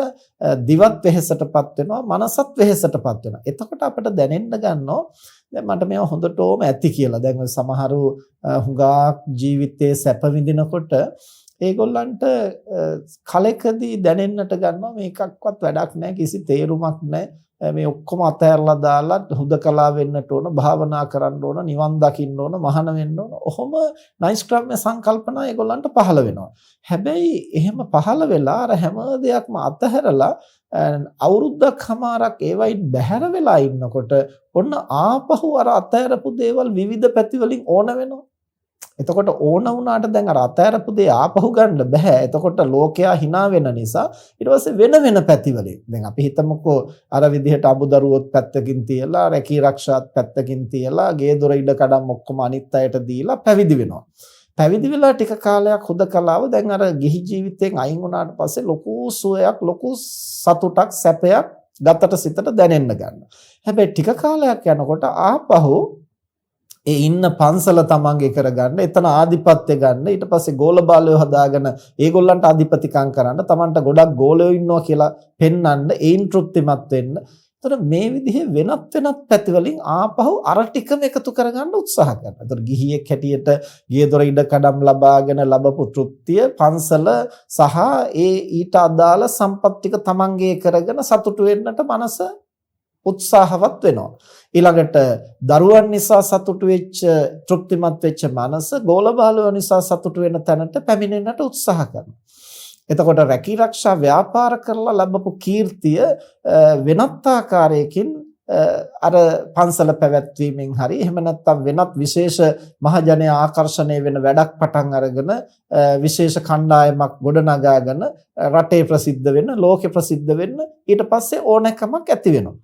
දිවත් වෙහෙසටපත් වෙනවා, මනසත් වෙහෙසටපත් වෙනවා. එතකොට අපිට දැනෙන්න ගන්නවා දැන් මට මේවා හොඳටම ඇති කියලා. දැන් ඔය සමහරු හුඟක් ජීවිතයේ සැප විඳිනකොට ඒගොල්ලන්ට කලකදී දැනෙන්නට ගන්නවා මේකක්වත් වැඩක් නැහැ, කිසි තේරුමක් නැහැ, මේ ඔක්කොම අතහැරලා දාලා හුදකලා වෙන්නට ඕන, භාවනා කරන්න ඕන, නිවන් දකින්න ඕන, මහාන වෙන්න ඕන. ඔහොම නෛෂ්ක්‍රම්‍ය සංකල්පනා ඒගොල්ලන්ට පහළ වෙනවා. හැබැයි එහෙම පහළ වෙලා අර හැම දෙයක්ම අතහැරලා අවුරුද්දක් හමාරක් ඒවයින් බැහැර වෙලා ඉන්නකොට ඔන්න ආපහු අර අතහැරපු දේවල් විවිධ පැති වලින් ඕන වෙනවා. එතකොට ඕන වුණාට දැන් අර අතහැරපු දේ ආපහු ගන්න බෑ. එතකොට ලෝකයා hina වෙන නිසා ඊට පස්සේ වෙන පැති වලින් දැන් අපි හිතමුකෝ අර විදිහට අමුදරුවොත් පැත්තකින් තියලා රැකී ආරක්ෂාත් පැත්තකින් තියලා ගේ දොර ඉඩ කඩම් ඔක්කොම අනිත් අයට දීලා පැවිදි වෙනවා. පැවිදි වෙලා ටික කාලයක් හුදකලාව දැන් අර ගිහි ජීවිතයෙන් අයින් වුණාට පස්සේ ලොකු සුවයක්, ලොකු සතුටක්, සැපයක් ගතට සිතට දැනෙන්න ගන්නවා. හැබැයි ටික කාලයක් යනකොට ආපහු ඒ ඉන්න පන්සල තමන්ගේ කරගන්න, එතන ආධිපත්‍ය ගන්න, ඊට පස්සේ ගෝල බාලයෝ හදාගෙන ඒගොල්ලන්ට අධිපතිකම් කරන්න, තමන්ට ගොඩක් ගෝලයෝ ඉන්නවා කියලා පෙන්වන්න, ඒයින් තෘප්තිමත් වෙන්න. එතන මේ විදිහේ වෙනත් පැති වලින් ආපහු අර ටිකම එකතු කරගන්න උත්සාහ කරනවා. එතන ගිහියෙක් හැටියට ගියදොර ඉඩ කඩම් ලබාගෙන ලැබපු තෘප්තිය, පන්සල සහ ඒ ඊට අදාළ සම්පත් ටික තමන්ගේ කරගෙන සතුටු වෙන්නට මනස උත්සාහවත් වෙනවා. ඊළඟට දරුවන් නිසා සතුටු වෙච්ච, තෘප්තිමත් වෙච්ච මනස ගෝල බාලයෝ නිසා සතුටු වෙන තැනට පැමිණෙන්නට උත්සාහ කරනවා. එතකොට රැකී ආරක්ෂා ව්‍යාපාර කරලා ලැබපු කීර්තිය වෙනත් ආකාරයකින් අර පන්සල පැවැත්වීමෙන් හරි එහෙම නැත්නම් වෙනත් විශේෂ මහජනයා ආකර්ෂණය වෙන වැඩක් පටන් අරගෙන විශේෂ කණ්ඩායමක් ගොඩනගාගෙන රටේ ප්‍රසිද්ධ වෙන්න, ලෝකේ ප්‍රසිද්ධ වෙන්න ඊට පස්සේ ඕනෑකමක් ඇති වෙනවා.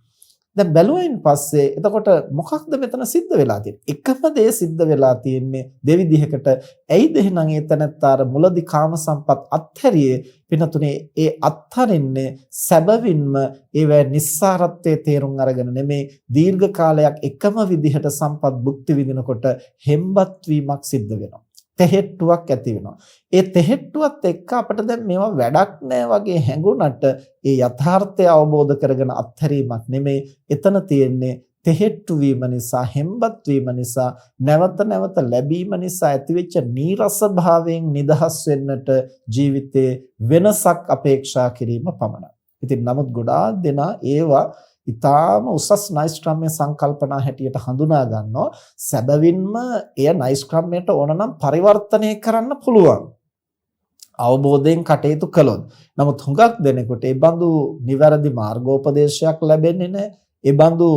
දැන් බැලුවෙන් පස්සේ එතකොට මොකක්ද මෙතන සිද්ධ වෙලා තියෙන්නේ? එකම දේ සිද්ධ වෙලා තියෙන්නේ දෙවිදිහකට. ඇයිද එහෙනම් ඒතනත්තර මුලදී කාම සම්පත් අත්හැරියේ? පිනතුනේ ඒ අත්හරින්නේ සැබවින්ම ඒවැ නිස්සාරත්වයේ තේරුම් අරගෙන නෙමේ, දීර්ඝ කාලයක් එකම විදිහට සම්පත් භුක්ති විඳිනකොට හෙම්බත් වීමක් සිද්ධ වෙනවා. තෙහෙට්ටුවක් ඇති වෙනවා. ඒ තෙහෙට්ටුවත් එක්ක අපිට දැන් මේවා වැඩක් නෑ වගේ හැඟුණට ඒ යථාර්ථය අවබෝධ කරගෙන අත්හැරීමක් නෙමේ. එතන තියෙන්නේ තෙහෙට්ටු වීම නිසා, හෙම්බත් වීම නිසා, නැවත නැවත ලැබීම නිසා ඇතිවෙච්ච නීරස භාවයෙන් නිදහස් වෙන්නට ජීවිතේ වෙනසක් අපේක්ෂා කිරීම පමණයි. ඉතින් නමුත් ගොඩාක් දෙනා ඒවා ඊටාම උසස් නෛෂ්ක්‍රම්‍ය සංකල්පනා හැටියට හඳුනා ගන්නවා. සැබවින්ම එය නෛෂ්ක්‍රම්‍යයට ඕන නම් පරිවර්තනය කරන්න පුළුවන්, අවබෝධයෙන් කටයුතු කළොත්. නමුත් හුඟක් දෙනෙකුට ඒ බඳු නිවැරදි මාර්ගෝපදේශයක් ලැබෙන්නේ නැහැ. ඒ බඳු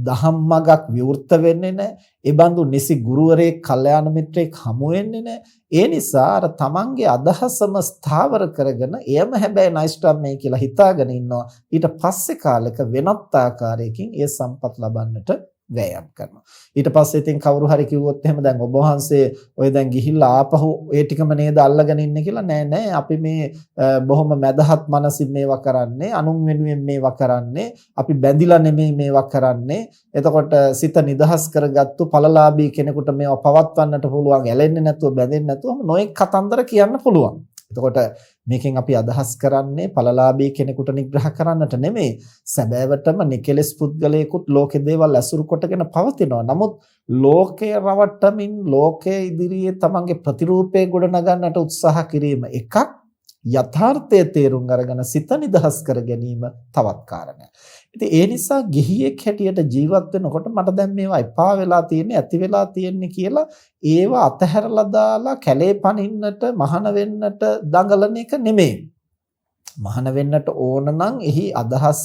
දහම් මගක් විවෘත වෙන්නේ නැහැ. ඒ බඳු නිසි ගුරුවරයෙක්, කල්යාණ මිත්‍රයෙක් හමු වෙන්නේ නැහැ. ඒ නිසා අර තමන්ගේ අදහසම ස්ථාවර කරගෙන එයම හැබැයි නෛෂ්ක්‍රම්‍යයි කියලා හිතාගෙන ඉන්නවා. ඊට පස්සේ කාලෙක වෙනත් ආකාරයකින් ඒ සම්පත් ලබන්නට වෑයම් කරනවා. ඊට පස්සේ ඉතින් කවුරු හරි කිව්වොත් එහෙම දැන් ඔබ වහන්සේ ඔය දැන් ගිහිල්ලා ආපහු ඒ ටිකම නේද අල්ලගෙන ඉන්නේ කියලා. නෑ අපි මේ බොහොම මදහත් මනසින් මේවා කරන්නේ, අනුන් වෙනුවෙන් මේවා කරන්නේ, අපි බැඳිලා නෙමෙයි මේවා කරන්නේ. එතකොට සිත නිදහස් කරගත්තු ඵලලාභී කෙනෙකුට මේවා පවත්වන්නට පුළුවන්, ඇලෙන්නේ නැතුව, බැඳෙන්නේ නැතුව නොඑක් කතන්දර කියන්න පුළුවන්. එතකොට මේකෙන් අපි අදහස් කරන්නේ ඵලලාභී කෙනෙකුට නිග්‍රහ කරන්නට නෙමෙයි. සැබෑවටම නිකලස් පුද්ගලයෙකුත් ලෝකේ දේවල් අසුරු කොටගෙන පවතිනවා. නමුත් ලෝකයේ රවට්ටමින් ලෝකයේ ඉදිරියේ තමන්ගේ ප්‍රතිරූපය ගොඩනගන්නට උත්සාහ කිරීම එකක්, යථාර්ථයේ තේරුම් අරගෙන සිත නිදහස් කර ගැනීම තවත් කාරණයක්. ඉතින් ඒ නිසා ගිහියෙක් හැටියට ජීවත් වෙනකොට මට දැන් මේවා එපා වෙලා තියෙන්නේ, ඇති වෙලා තියෙන්නේ කියලා ඒවා අතහැරලා දාලා කැලේ පනින්නට, මහාන වෙන්නට දඟලන එක නෙමෙයි. මහාන වෙන්නට ඕන නම් එහි අදහස,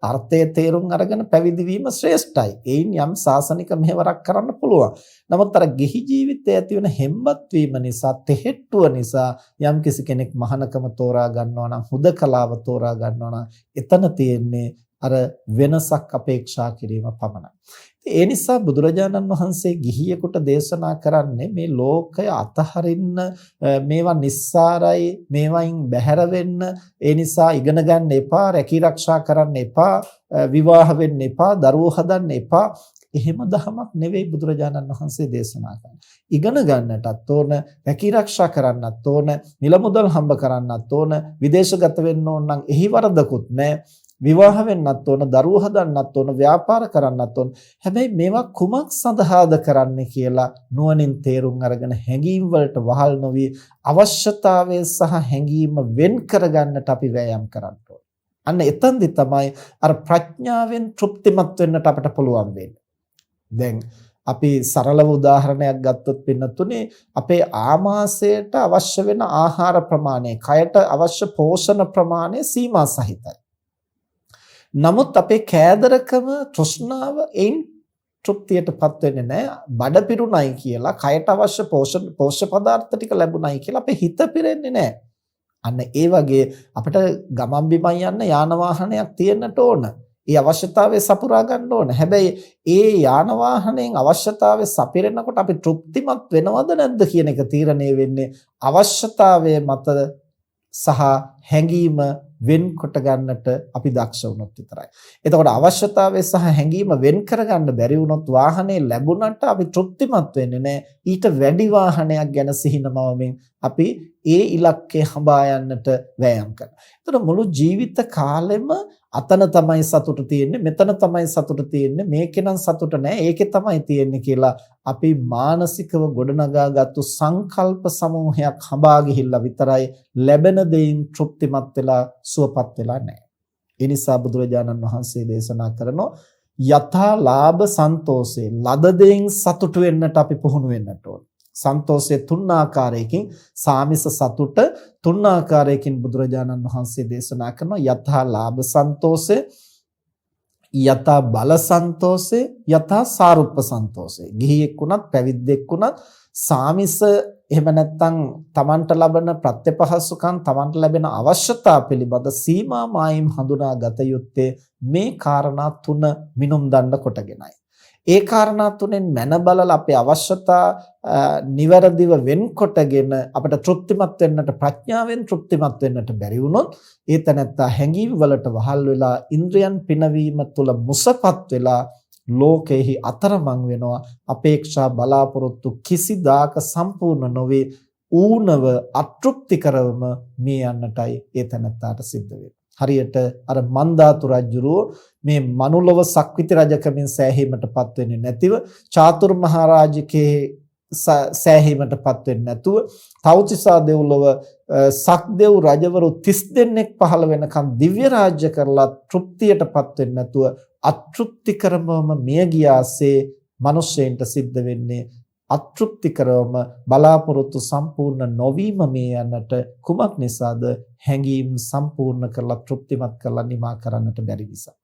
අර්ථය තේරුම් අරගෙන පැවිදි වීම ශ්‍රේෂ්ඨයි. ඒයින් යම් සාසනික මෙහෙවරක් කරන්න පුළුවන්. නමුත් අර ගිහි ජීවිතයේ ඇති වෙන හෙම්බත් වීම නිසා, තෙහෙට්ටුව නිසා යම් කිසි කෙනෙක් මහානකම තෝරා ගන්නවා නම්, හුදකලාව තෝරා ගන්නවා නම්, එතන තියෙන්නේ අර වෙනසක් අපේක්ෂා කිරීම පමණයි. ඒ නිසා බුදුරජාණන් වහන්සේ ගිහියෙකුට දේශනා කරන්නේ මේ ලෝකය අතහරින්න, මේවා නිස්සාරයි, මේවයින් බැහැර වෙන්න, ඒ නිසා ඉගෙන ගන්න එපා, රැකී ආරක්ෂා කරන්න එපා, විවාහ වෙන්න එපා, දරුවෝ හදන්න එපා. එහෙම දහමක් නෙවෙයි බුදුරජාණන් වහන්සේ දේශනා කරන්නේ. ඉගෙන ගන්නටත් ඕන, රැකී ආරක්ෂා කරන්නත් ඕන, මිල මුදල් හම්බ කරන්නත් ඕන, විදේශගත වෙන්න ඕන නම් එහි වරදකුත් නැහැ. විවාහ වෙන්නත් ඕන, දරුවෝ හදන්නත් ඕන, ව්‍යාපාර කරන්නත් ඕන. හැබැයි මේවා කුමක් සඳහාද කරන්නේ කියලා නුවණින් තේරුම් අරගෙන හැඟීම් වලට වහල් නොවි අවශ්‍යතාවය සහ හැඟීම වෙන් කරගන්නට අපි වෑයම් කරන්න ඕන. අන්න එතෙන්දි තමයි අර ප්‍රඥාවෙන් තෘප්තිමත් වෙන්නට අපට පුළුවන් වෙන්නේ. දැන් අපි සරලව උදාහරණයක් ගත්තොත් පින්නතුනේ අපේ ආමාශයට අවශ්‍ය වෙන ආහාර ප්‍රමාණය, කයට අවශ්‍ය පෝෂණ ප්‍රමාණය සීමා සහිතයි. නමුත් අපේ කෑදරකම තෘෂ්ණාව එයින් තෘප්තියටපත් වෙන්නේ නැහැ. බඩ පිරුණයි කියලා කයට අවශ්‍ය පෝෂ්‍ය පදාර්ථ ටික ලැබුණයි කියලා අපේ හිත පිරෙන්නේ නැහැ. අන්න ඒ වගේ අපිට ගමන් බිමන් යන්න යාන වාහනයක් තියෙන්නට ඕන. ඒ අවශ්‍යතාවය සපුරා ගන්න ඕන. හැබැයි ඒ යාන වාහනයෙන් අවශ්‍යතාවය සපිරෙනකොට අපි තෘප්තිමත් වෙනවද නැද්ද කියන එක තීරණය වෙන්නේ අවශ්‍යතාවය මත සහ හැඟීම වෙන්කොට ගන්නට අපි දක්ෂ වුණොත් විතරයි. එතකොට අවශ්‍යතාවය සහ හැඟීම වෙන් කරගන්න බැරි වුණොත් වාහනේ ලැබුණට අපි තෘප්තිමත් වෙන්නේ නැහැ. ඊට වැඩි වාහනයක් ගැන සිහිනමවමින් අපි ඒ ඉලක්කය හඹා යන්නට වෑයම් කරනවා. එතකොට මුළු ජීවිත කාලෙම අතන තමයි සතුට තියෙන්නේ, මෙතන තමයි සතුට තියෙන්නේ, මේකේ නම් සතුට නැහැ, ඒකේ තමයි තියෙන්නේ කියලා අපි මානසිකව ගොඩනගාගත්තු සංකල්ප සමූහයක් හඹා ගිහිල්ලා විතරයි ලැබෙන දෙයින් තෘප්තිමත් වෙලා සුවපත් වෙලා නැහැ. ඒ නිසා බුදුරජාණන් වහන්සේ දේශනා කරනවා යථා ලාභ සන්තෝෂේ, ලද දෙයින් සතුට වෙන්නට අපි පුහුණු වෙන්නට ඕන. සන්තෝෂයේ තුන් ආකාරයකින්, සාමිස සතුට තුන් ආකාරයකින් බුදුරජාණන් වහන්සේ දේශනා කරනවා. යථා ලාභ සන්තෝෂේ, යථා බල සන්තෝෂේ, යථා සාරුප්ප සන්තෝෂේ. ගිහියෙක් වුණත් පැවිද්දෙක් වුණත් සාමිස එහෙම නැත්නම් තමන්ට ලබන ප්‍රත්‍යපහසුකම්, තමන්ට ලැබෙන අවශ්‍යතා පිළිබඳ සීමා මායිම් හඳුනා ගත යුත්තේ මේ කාරණා තුන මිනුම් දණ්ඩ කොටගෙනයි. ඒ කාරණා තුනෙන් මන බලලා අපේ අවශ්‍යතා නිවැරදිව වෙන්කොටගෙන අපිට තෘප්තිමත් වෙන්නට, ප්‍රඥාවෙන් තෘප්තිමත් වෙන්නට බැරි වුණොත් ඒ තැනත්තා හැඟීම් වලට වහල් වෙලා ඉන්ද්‍රයන් පිනවීම තුළ මුසපත් වෙලා ලෝකෙහි අතරමං වෙනවා. අපේක්ෂා බලාපොරොත්තු කිසිදාක සම්පූර්ණ නොවේ. ඌනව අතෘප්තිකරවම මේ යන්නටයි ඒ තැනත්තාට සිද්ධ වෙන්නේ. හරියට අර මන්දාතු රජුරෝ මේ මනුලොව සක්විති රජකමින් සෑහීමටපත් වෙන්නේ නැතිව, චාතුරු මහරජකේ සෑහීමටපත් වෙන්නේ නැතුව, තව්තිසා දෙව්ලොව සක්දෙව් රජවරු 30 දෙනෙක් පහළ වෙනකම් දිව්‍ය රාජ්‍ය කරලා තෘප්තියටපත් වෙන්නේ නැතුව අතෘප්තිකරවම මිය ගියාසේ මිනිස්සෙන්ට සිද්ධ වෙන්නේ අතෘප්තිකරවම බලාපොරොත්තු සම්පූර්ණ නොවීම මේ යන්නට කුමක් නිසාද? හැඟීම් සම්පූර්ණ කරලා තෘප්තිමත් කරලා නිමා කරන්නට බැරි නිසා.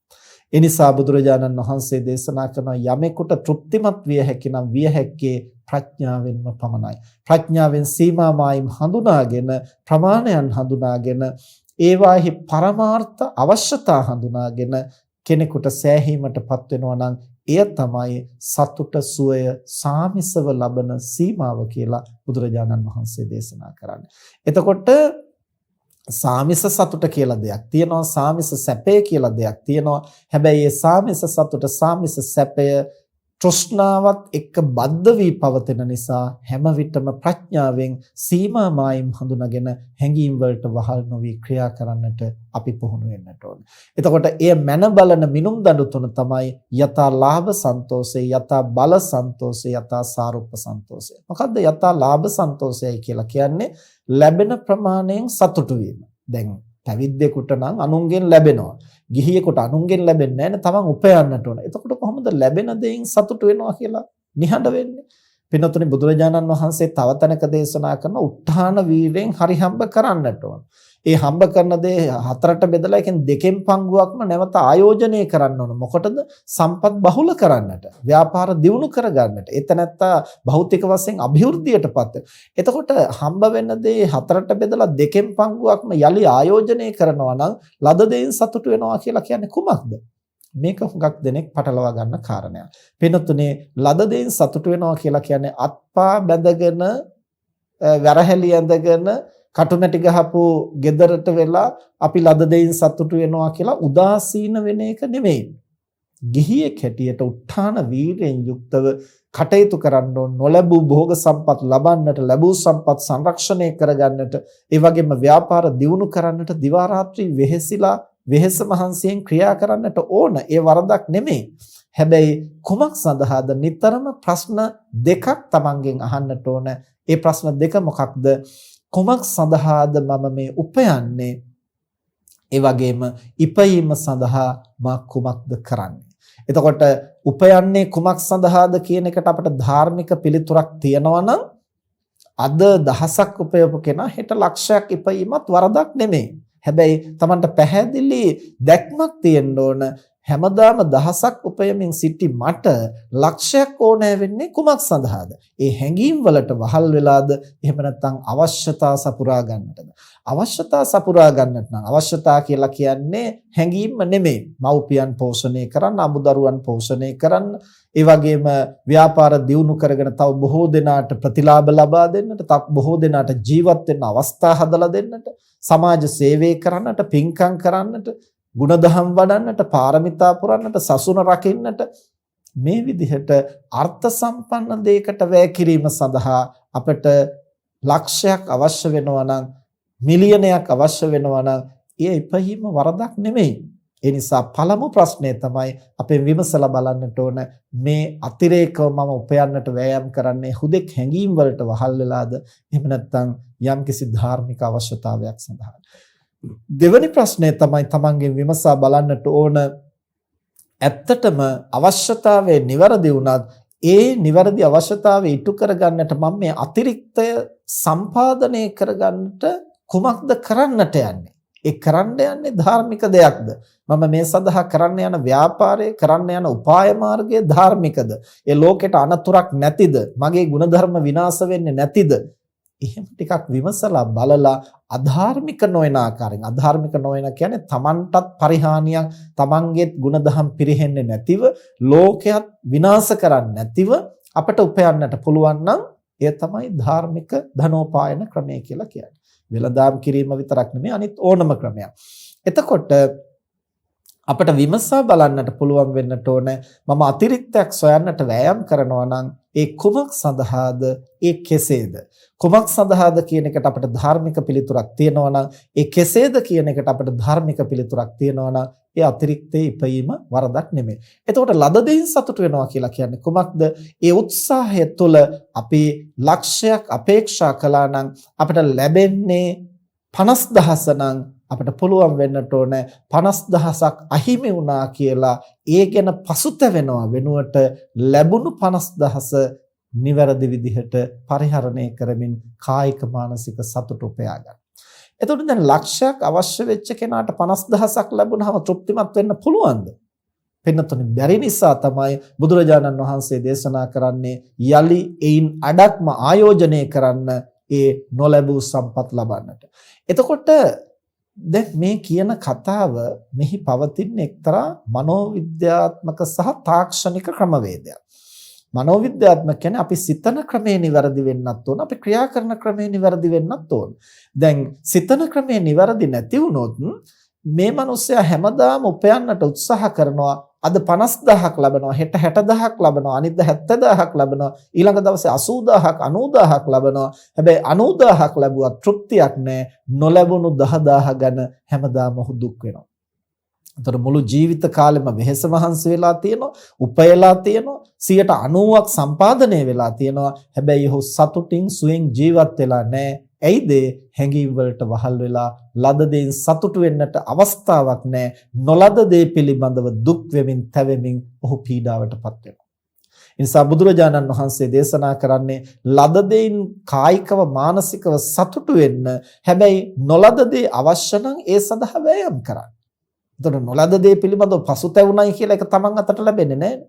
ඒ නිසා බුදුරජාණන් වහන්සේ දේශනා කරන යමෙකුට තෘප්තිමත් විය හැකි නම් විය හැක්කේ ප්‍රඥාවෙන්ම පමණයි. ප්‍රඥාවෙන් සීමා මායිම් හඳුනාගෙන, ප්‍රමාණයන් හඳුනාගෙන, ඒවාෙහි පරමාර්ථ අවශ්‍යතා හඳුනාගෙන කෙනෙකුට සෑහීමටපත් වෙනවා නම් එය තමයි සතුට සුවය සාමිසව ලබන සීමාව කියලා බුදුරජාණන් වහන්සේ දේශනා කරන්නේ. එතකොට සාමිස සතුට කියලා දෙයක් තියෙනවා, සාමිස සැපය කියලා දෙයක් තියෙනවා. හැබැයි මේ සාමිස සතුට, සාමිස සැපය තෘෂ්ණාවත් එක්ක බද්ධ වී පවතින නිසා හැම විටම ප්‍රඥාවෙන් සීමා මායිම් හඳුනාගෙන හැඟීම් වලට වහල් නොවි ක්‍රියා කරන්නට අපි පුහුණු වෙන්නට ඕන. එතකොට එය මන බලන මිනුම් දඬු තුන තමයි යථා ලාභ සන්තෝෂේ, යථා බල සන්තෝෂේ, යථා සාරුප්ප සන්තෝෂේ. මොකද්ද යථා ලාභ සන්තෝෂයයි කියලා කියන්නේ? ලැබෙන ප්‍රමාණයෙන් සතුටු වීම. දැන් පැවිද්දෙකුට නම් අනුන්ගෙන් ලැබෙනවා. ගිහියෙකුට අනුන්ගෙන් ලැබෙන්නේ නැහැ නේ, තමන් උපයන්නට ඕන. එතකොට කොහොමද ලැබෙන දෙයින් සතුටු වෙනවා කියලා නිහඬ වෙන්නේ? පින්නතුනේ බුදුරජාණන් වහන්සේ තව තැනක දේශනා කරන උත්හාන වීරයෙන් හරි හම්බ කරන්නට ඕන. ඒ හම්බ කරන දේ හතරට බෙදලා එකෙන් දෙකෙන් පංගුවක්ම නැවත ආයෝජනය කරන්න ඕන. මොකටද? සම්පත් බහුල කරන්නට, ව්‍යාපාර දියුණු කරගන්නට. එතනත්තා භෞතික වශයෙන් અભිවෘද්ධියටපත්. එතකොට හම්බ වෙන දේ හතරට බෙදලා දෙකෙන් පංගුවක්ම යලි ආයෝජනය කරනවා නම් ලද දෙයින් සතුටු වෙනවා කියලා කියන්නේ කුමක්ද? මේක හුඟක් දෙනෙක් පටලවා ගන්න කාරණයක්. පින්නතුනේ ලද දෙයින් සතුටු වෙනවා කියලා කියන්නේ අත්පා බැඳගෙන, වැරහැලි ඇඳගෙන, කටුමැටි ගහපු ගෙදරට වෙලා අපි ලද දෙයින් සතුටු වෙනවා කියලා උදාසීන වෙන එක නෙමෙයි. ගිහියෙක් හැටියට උත්හාන වීරයෙන් යුක්තව කටයුතු කරන්න ඕන. නොලැබූ භෝග සම්පත් ලබන්නට, ලැබූ සම්පත් සංරක්ෂණය කරගන්නට, ඒ වගේම ව්‍යාපාර දියුණු කරන්නට දිවා රාත්‍රී වෙහෙසිලා වෙහෙස මහන්සියෙන් ක්‍රියා කරන්නට ඕන. ඒ වරදක් නෙමෙයි. හැබැයි කුමක් සඳහාද? නිතරම ප්‍රශ්න දෙකක් තමන්ගෙන් අහන්නට ඕන. ඒ ප්‍රශ්න දෙක මොකක්ද? කුමක් සඳහාද මම මේ උපයන්නේ? ඒ වගේම ඉපයීම සඳහා මා කුමක්ද කරන්නේ? එතකොට උපයන්නේ කුමක් සඳහාද කියන එකට අපිට ධාර්මික පිළිතුරක් තියෙනවා නම් අද දහසක් උපයපු කෙනා හෙට ලක්ෂයක් ඉපයීමත් වරදක් නෙමෙයි. හැබැයි Tamanට පැහැදිලි දැක්මක් තියෙන්න ඕන. හැමදාම දහසක් උපයමින් සිටි මට ලක්ෂයක් ඕනෑ වෙන්නේ කුමක් සඳහාද? ඒ හැඟීම් වලට වහල් වෙලාද? එහෙම නැත්නම් අවශ්‍යතා සපුරා ගන්නටද? අවශ්‍යතා සපුරා ගන්නට නම් අවශ්‍යතා කියලා කියන්නේ හැඟීම්ම නෙමෙයි. මව්පියන් පෝෂණය කරන්න, අමුදරුවන් පෝෂණය කරන්න, ඒ වගේම ව්‍යාපාර දියුණු කරගෙන තව බොහෝ දෙනාට ප්‍රතිලාභ ලබා දෙන්නට, තව බොහෝ දෙනාට ජීවත් වෙන්න අවස්ථා හදලා දෙන්නට, සමාජ සේවය කරන්නට, පින්කම් කරන්නට, ගුණධම් වඩන්නට, පාරමිතා පුරන්නට, සසුන රකින්නට, මේ විදිහට අර්ථ සම්පන්න දෙයකට වැය කිරීම සඳහා අපට ලක්ෂයක් අවශ්‍ය වෙනවා නම්, මිලියනයක් අවශ්‍ය වෙනවා නම්, ඒ ඉපහීම වරදක් නෙමෙයි. ඒ නිසා පළමු ප්‍රශ්නය තමයි අපේ විමසලා බලන්නට ඕන, මේ අතිරේකව මම උපයන්නට වෑයම් කරන්නේ හුදෙක් හැඟීම් වලට වහල් වෙලාද, එහෙම නැත්නම් යම්කිසි ධාර්මික අවශ්‍යතාවයක් සඳහාද? දෙවැනි ප්‍රශ්නය තමයි තමන්ගෙන් විමසා බලන්නට ඕන, ඇත්තටම අවශ්‍යතාවයේ නිවැරදි වුණත් ඒ නිවැරදි අවශ්‍යතාවය ඉටු කරගන්නට මම මේ අතිරික්තය සම්පාදනය කරගන්නට කුමක්ද කරන්නට යන්නේ? ඒ කරන්න යන්නේ ධාර්මික දෙයක්ද? මම මේ සඳහා කරන්න යන ව්‍යාපාරය, කරන්න යන උපාය මාර්ගය ධාර්මිකද? ඒ ලෝකෙට අනතුරක් නැතිද? මගේ ගුණධර්ම විනාශ වෙන්නේ නැතිද? එහෙම ටිකක් විමසලා බලලා අධාර්මික නොවන ආකාරයෙන්, අධාර්මික නොවන කියන්නේ තමන්ටත් පරිහානියක්, තමන්ගේත් ගුණධම් පිරෙහෙන්නේ නැතිව, ලෝකයක් විනාශ කරන්නේ නැතිව අපට උපයන්නට පුළුවන් නම් එය තමයි ධාර්මික ධනෝපායන ක්‍රමය කියලා කියන්නේ. වෙළඳාම් කිරීම විතරක් නෙමෙයි, අනිත් ඕනම ක්‍රමයක්. එතකොට අපට විමසා බලන්නට පුළුවන් වෙන්නට ඕන, මම අතිරික්තයක් සොයන්නට වෑයම් කරනවා නම් ඒ කුමක් සඳහාද, ඒ කෙසේද? කුමක් සඳහාද කියන එකට අපට ධාර්මික පිළිතුරක් තියෙනවා නම්, ඒ කෙසේද කියන එකට අපට ධාර්මික පිළිතුරක් තියෙනවා නම්, ඒ අතිරික්තේ ඉපයීම වරදක් නෙමෙයි. එතකොට ලද දෙයින් සතුට වෙනවා කියලා කියන්නේ කුමක්ද? ඒ උත්සාහය තුළ අපි ලක්ෂයක් අපේක්ෂා කළා නම් අපට ලැබෙන්නේ 50000 නම් අපිට පුළුවන් වෙන්නට ඕන 50000ක් අහිමි වුණා කියලා ඒ ගැන පසුතැවෙනවා වෙනුවට ලැබුණු 50000 නිවැරදි විදිහට පරිහරණය කරමින් කායික මානසික සතුට උපයා ගන්න. එතකොට දැන් ලක්ෂයක් අවශ්‍ය වෙච්ච කෙනාට 50000ක් ලැබුණාම තෘප්තිමත් වෙන්න පුළුවන්ද? වෙනතුනි බැරි නිසා තමයි බුදුරජාණන් වහන්සේ දේශනා කරන්නේ යලි එයින් අඩක්ම ආයෝජනය කරන්න ඒ නොලැබූ සම්පත් ලබන්නට. එතකොට දැන් මේ කියන කතාව මෙහි පවතින එක්තරා මනෝවිද්‍යාත්මක සහ තාක්ෂණික ක්‍රමවේදයක්. මනෝවිද්‍යාත්මක කියන්නේ අපි සිතන ක්‍රමේ නිවැරදි වෙන්නත් ඕන, අපි ක්‍රියා කරන ක්‍රමේ නිවැරදි වෙන්නත් ඕන. දැන් සිතන ක්‍රමේ නිවැරදි නැති වුණොත් මේ මිනිස්සයා හැමදාම උපයන්නට උත්සාහ කරනවා, අද 50000ක් ලබනවා, හෙට 60000ක් ලබනවා, අනිද්දා 70000ක් ලබනවා, ඊළඟ දවසේ 80000ක් 90000ක් ලබනවා. හැබැයි 90000ක් ලැබුවත් තෘප්තියක් නැහැ. නොලැබුණු 10000 ගැන හැමදාම ඔහු දුක් වෙනවා. ඒතර මුළු ජීවිත කාලෙම වෙහෙස මහන්සි වෙලා තියෙනවා, උපයලා තියෙනවා, 90%ක් සම්පාදනය වෙලා තියෙනවා. හැබැයි ඔහු සතුටින් සුවෙන් ජීවත් වෙලා නැහැ. ඇයිද? හැඟීම් වලට වහල් වෙලා ලද දෙයින් සතුටු වෙන්නට අවස්ථාවක් නැහැ. නොලද දේ පිළිබඳව දුක් වෙමින් තැවෙමින් ඔහු පීඩාවටපත් වෙනවා. ඒ නිසා බුදුරජාණන් වහන්සේ දේශනා කරන්නේ ලද දෙයින් කායිකව මානසිකව සතුටු වෙන්න. හැබැයි නොලද දේ අවශ්‍ය නම් ඒ සඳහා වෑයම් කරන්න. එතකොට නොලද දේ පිළිබඳව පසුතැවුණයි කියලා ඒක තමන් අතට ලැබෙන්නේ නැහැ.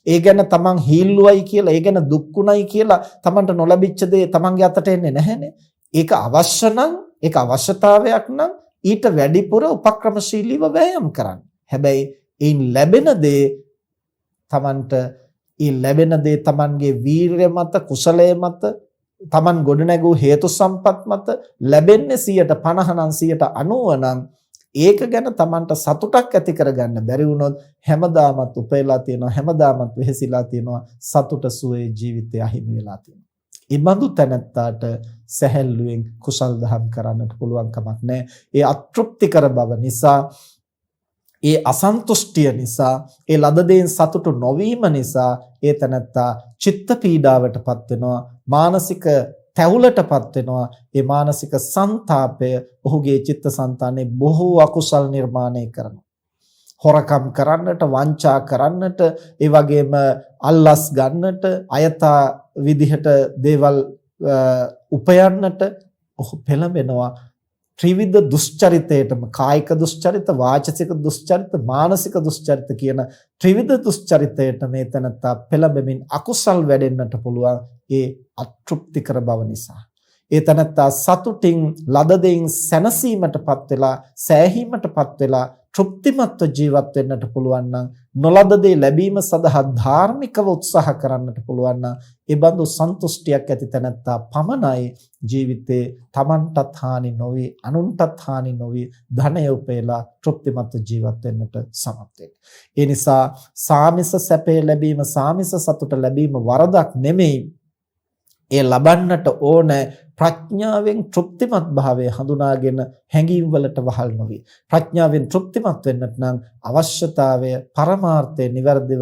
ඒ ගැන තමන් හීල්ලුවයි කියලා, ඒ ගැන දුක්ුණයි කියලා තමන්ට නොලැබිච්ච දේ තමන්ගේ අතට එන්නේ නැහැනේ. ඒක අවශ්‍ය නම්, ඒක අවශ්‍යතාවයක් නම් ඊට වැඩිපුර උපක්‍රමශීලීව වෑයම් කරන්න. හැබැයි ඒන් ලැබෙන දේ තමන්ට, ඒ ලැබෙන දේ තමන්ගේ වීරිය මත, කුසලය මත, තමන් ගොඩනැගූ හේතු සම්පත් මත ලැබෙන්නේ 50% නම් 90% නම් ඒක ගැන තමන්ට සතුටක් ඇති කරගන්න බැරි වුණොත් හැමදාමත් උපයලා තියෙනවා, හැමදාමත් වෙහෙසිලා තියෙනවා, සතුට සුවේ ජීවිතය අහිමි වෙලා තියෙනවා. ඉබඳු තැනැත්තාට සැහැල්ලුවෙන් කුසල් දහම් කරන්නට පුළුවන් කමක් නැහැ. ඒ අතෘප්තිකර බව නිසා, ඒ අසන්තුෂ්ටිය නිසා, ඒ ලද දෙයින් සතුටු නොවීම නිසා ඒ තැනැත්තා චිත්ත පීඩාවටපත් වෙනවා, මානසික තැවුලටපත් වෙනවා. ඒ මානසික සංతాපය ඔහුගේ චිත්තසංතානයේ බොහෝ අකුසල් නිර්මාණය කරනවා. හොරකම් කරන්නට, වංචා කරන්නට, ඒ වගේම අල්ලස් ගන්නට, අයථා විදිහට දේවල් උපයන්නට ඔහු පෙළඹෙනවා. ත්‍රිවිධ දුස්චරිතයටම කායික දුස්චරිත, වාචසික දුස්චරිත, මානසික දුස්චරිත කියන ත්‍රිවිධ දුස්චරිතයට මේ තැනත්තා පෙළඹෙමින් අකුසල් වැඩෙන්නට පුළුවන්. ඒ අතෘප්තිකර බව නිසා. ඒ තැනත්තා සතුටින් ලද දෙයින් සැනසීමටපත් වෙලා, සෑහීමටපත් වෙලා තෘප්තිමත්ව ජීවත් වෙන්නට පුළුවන් නම්, නොලද දේ ලැබීම සඳහා ධාර්මිකව උත්සාහ කරන්නට පුළුවන් නම්, ඒ බඳු සන්තුෂ්ටියක් ඇති තැනැත්තා පමණයි ජීවිතේ Tamanටත් හානි නොවේ, අනුන්ටත් හානි නොවේ, ධනය උපයලා තෘප්තිමත්ව ජීවත් වෙන්නට සමත් වෙන්නේ. ඒ නිසා සාමිස සැපේ ලැබීම, සාමිස සතුට ලැබීම වරදක් නෙමෙයි. ඒ ලබන්නට ඕන ප්‍රඥාවෙන් තෘප්තිමත් භාවය හඳුනාගෙන හැඟීම් වලට වහල් නොවි. ප්‍රඥාවෙන් තෘප්තිමත් වෙන්නට නම් අවශ්‍යතාවය, පරමාර්ථය નિවර්දිව